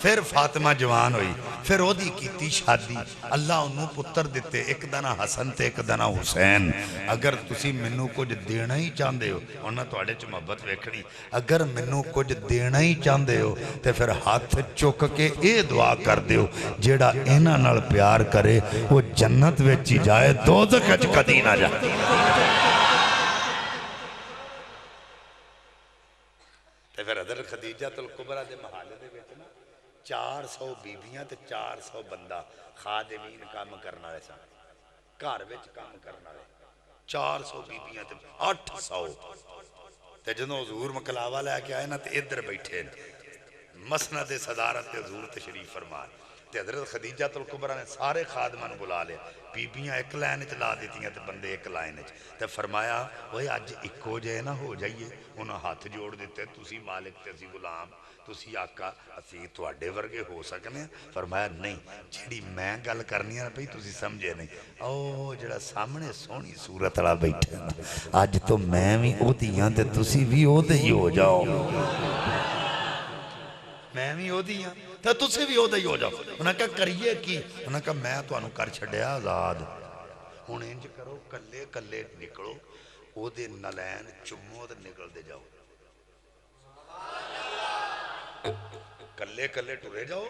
پھر فاطمہ جوان ہوئی، پھر او دی کیتی شادی، اللہ انہوں پتر دیتے، ایک دنہ حسن تے ایک دنہ حسین۔ اگر تسی منو کچھ دینا ہی چاندے ہو، انہوں تو اڑے چو محبت ویکھنی، اگر منو کچھ دینا ہی چاندے ہو تے پھر ہاتھ چک کے اے دعا کر دیو جیڑا اینا نال پیار کرے وہ جنت ویچی جائے، دوزخ اچ کدی نہ جائے۔ تے پھر حضرت خدیجہ الکبریٰ دے محالے دے بیچنا 400 بیبیاں تے 400 بندہ خادمین کام کرنا رہے سن، گھر وچ کام کرنا رہے، 400 بیبیاں تے 800۔ تے جنہوں حضور مکلاوہ لے کے آئے نا تے ادھر بیٹھے مسند صدارت حضور تشریف فرمان۔ تے حضرت خدیجہ الکبریٰ نے سارے خادمان بلا لے، بیبیاں ایک لائن چلا دیتی ہیں تے بندے ایک لائن چ۔ تے فرمایا وہی آج ایکو جائے نہ ہو جائیے، انہوں ہاتھ جوڑ دیتے، تسی مالک تے سی غلام، تسی آقا اسی تواڈے ورگے ہو سکنے ہیں؟ فرمایا نہیں، جیڑی میں گل کرنی ہے بھئی تسی سمجھے نہیں، او جڑا سامنے سونی صورت والا بیٹھے نا، آج تو میں بھی او دیاں تے تسی بھی او دے ہی ہو جاؤ، میں بھی او دیاں تے تسی بھی او دے ہی ہو جاؤ۔ انہوں نے کہا کریے کی؟ انہوں نے کہا میں تو انہوں کر چھڑے آزاد، ہوں انج کرو کلے کلے نکلو، او دے نلین چمو دے نکل دے جاؤ، کلے کلے ٹورے جاؤ،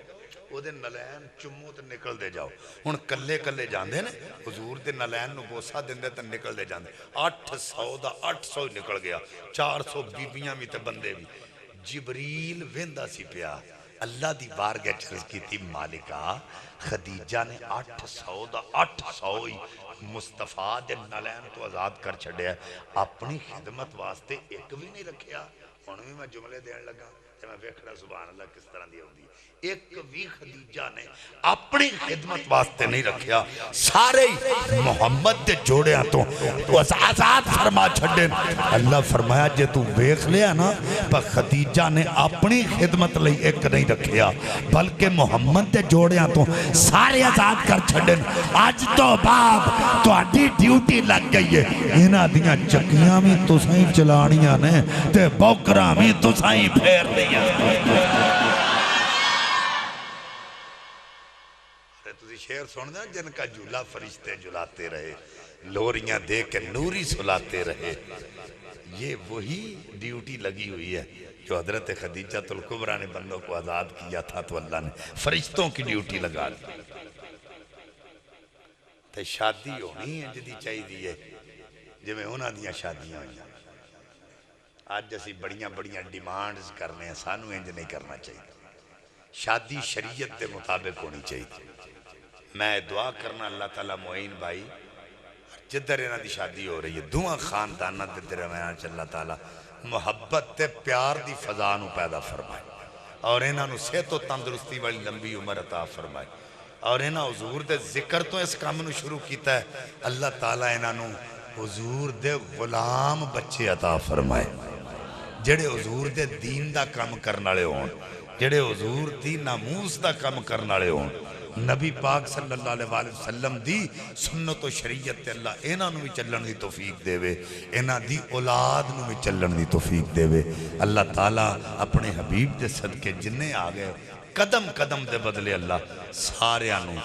او دے نلین چمو تے نکل دے جاؤ۔ ہن کلے کلے جاندے نے حضور دے نلین نو بوسا دیندے تے نکل دے جاندے، 800 دا 800 نکل گیا، 400 بیبیاں بھی تے بندے بھی۔ جبریل ویندا سی پیا، اللہ دی بارگاہ چرز کی تھی مالکہ خدیجہ نے 800 دا 800 ہی مصطفیٰ دے نلین تو آزاد کر چھڑے ہیں، اپنی خدمت واسطے ایک بھی نہیں رکھیا۔ انہوں میں جملے دین لگا تے میں ویکھنا سبحان اللہ کس طرح دی ہوندی ایک بھی خدیجہ نے اپنی خدمت واسطے نہیں رکھیا سارے محمد دے جوڑیاں تو آزاد فرما چھڑے اللہ فرمایا جے تو ویکھ لیا نا پر خدیجہ نے اپنی خدمت لئی ایک نہیں رکھیا بلکہ محمد دے جوڑیاں تو سارے آزاد کر چھڑے آج تو باب تو آڈی ڈیوٹی لگ گئی ہے انہاں دیاں چکیاں میں تو سائیں چلانیاں نے تے بوکرہ میں تو سائیں پھیر دیا شیر سننا جن کا جھولا فرشتے جھلاتے رہے لوریاں دے کے نوری سلاتے رہے یہ وہی ڈیوٹی لگی ہوئی ہے جو حضرت خدیجہ الکبریٰ نے بندوں کو آزاد کیا تھا تو اللہ نے فرشتوں کی ڈیوٹی لگا دی تو شادی ہونی ہے جدی چاہی دیئے جو میں ہونا دیا شادیاں ہوئی آج جیسی بڑیاں بڑیاں ڈیمانڈز کرنے ہیں سانو انج نہیں کرنا چاہیے شادی شریعت دے مطابق ہونی چاہیے میں دعا کرنا اللہ تعالیٰ معین بھائی جدر انہاں دی شادی ہو رہی ہے دعا خاندانہ دے درمیان چ اللہ تعالیٰ محبت تے پیار دی فضانو پیدا فرمائے اور انہاں نو صحت و تندرستی والی لمبی عمر عطا فرمائے اور انہاں حضور دے ذکر تو اس کام نو شروع کیتا ہے اللہ تعالیٰ انہاں نو حضور دے غلام بچے عطا فرمائے جڑے حضور دے دین دا کام کرنالے ہون جڑے حضور دی ناموس دا کام کرنالے ہون نبی پاک صلی اللہ علیہ وسلم دی سنت و شریعت تے اللہ اینا نو بھی چلن دی توفیق دے وے اینا دی اولاد نو بھی چلن دی توفیق دے وے اللہ تعالیٰ اپنے حبیب دے صدقے جنہیں آگئے قدم قدم دے بدلے اللہ سارے آنو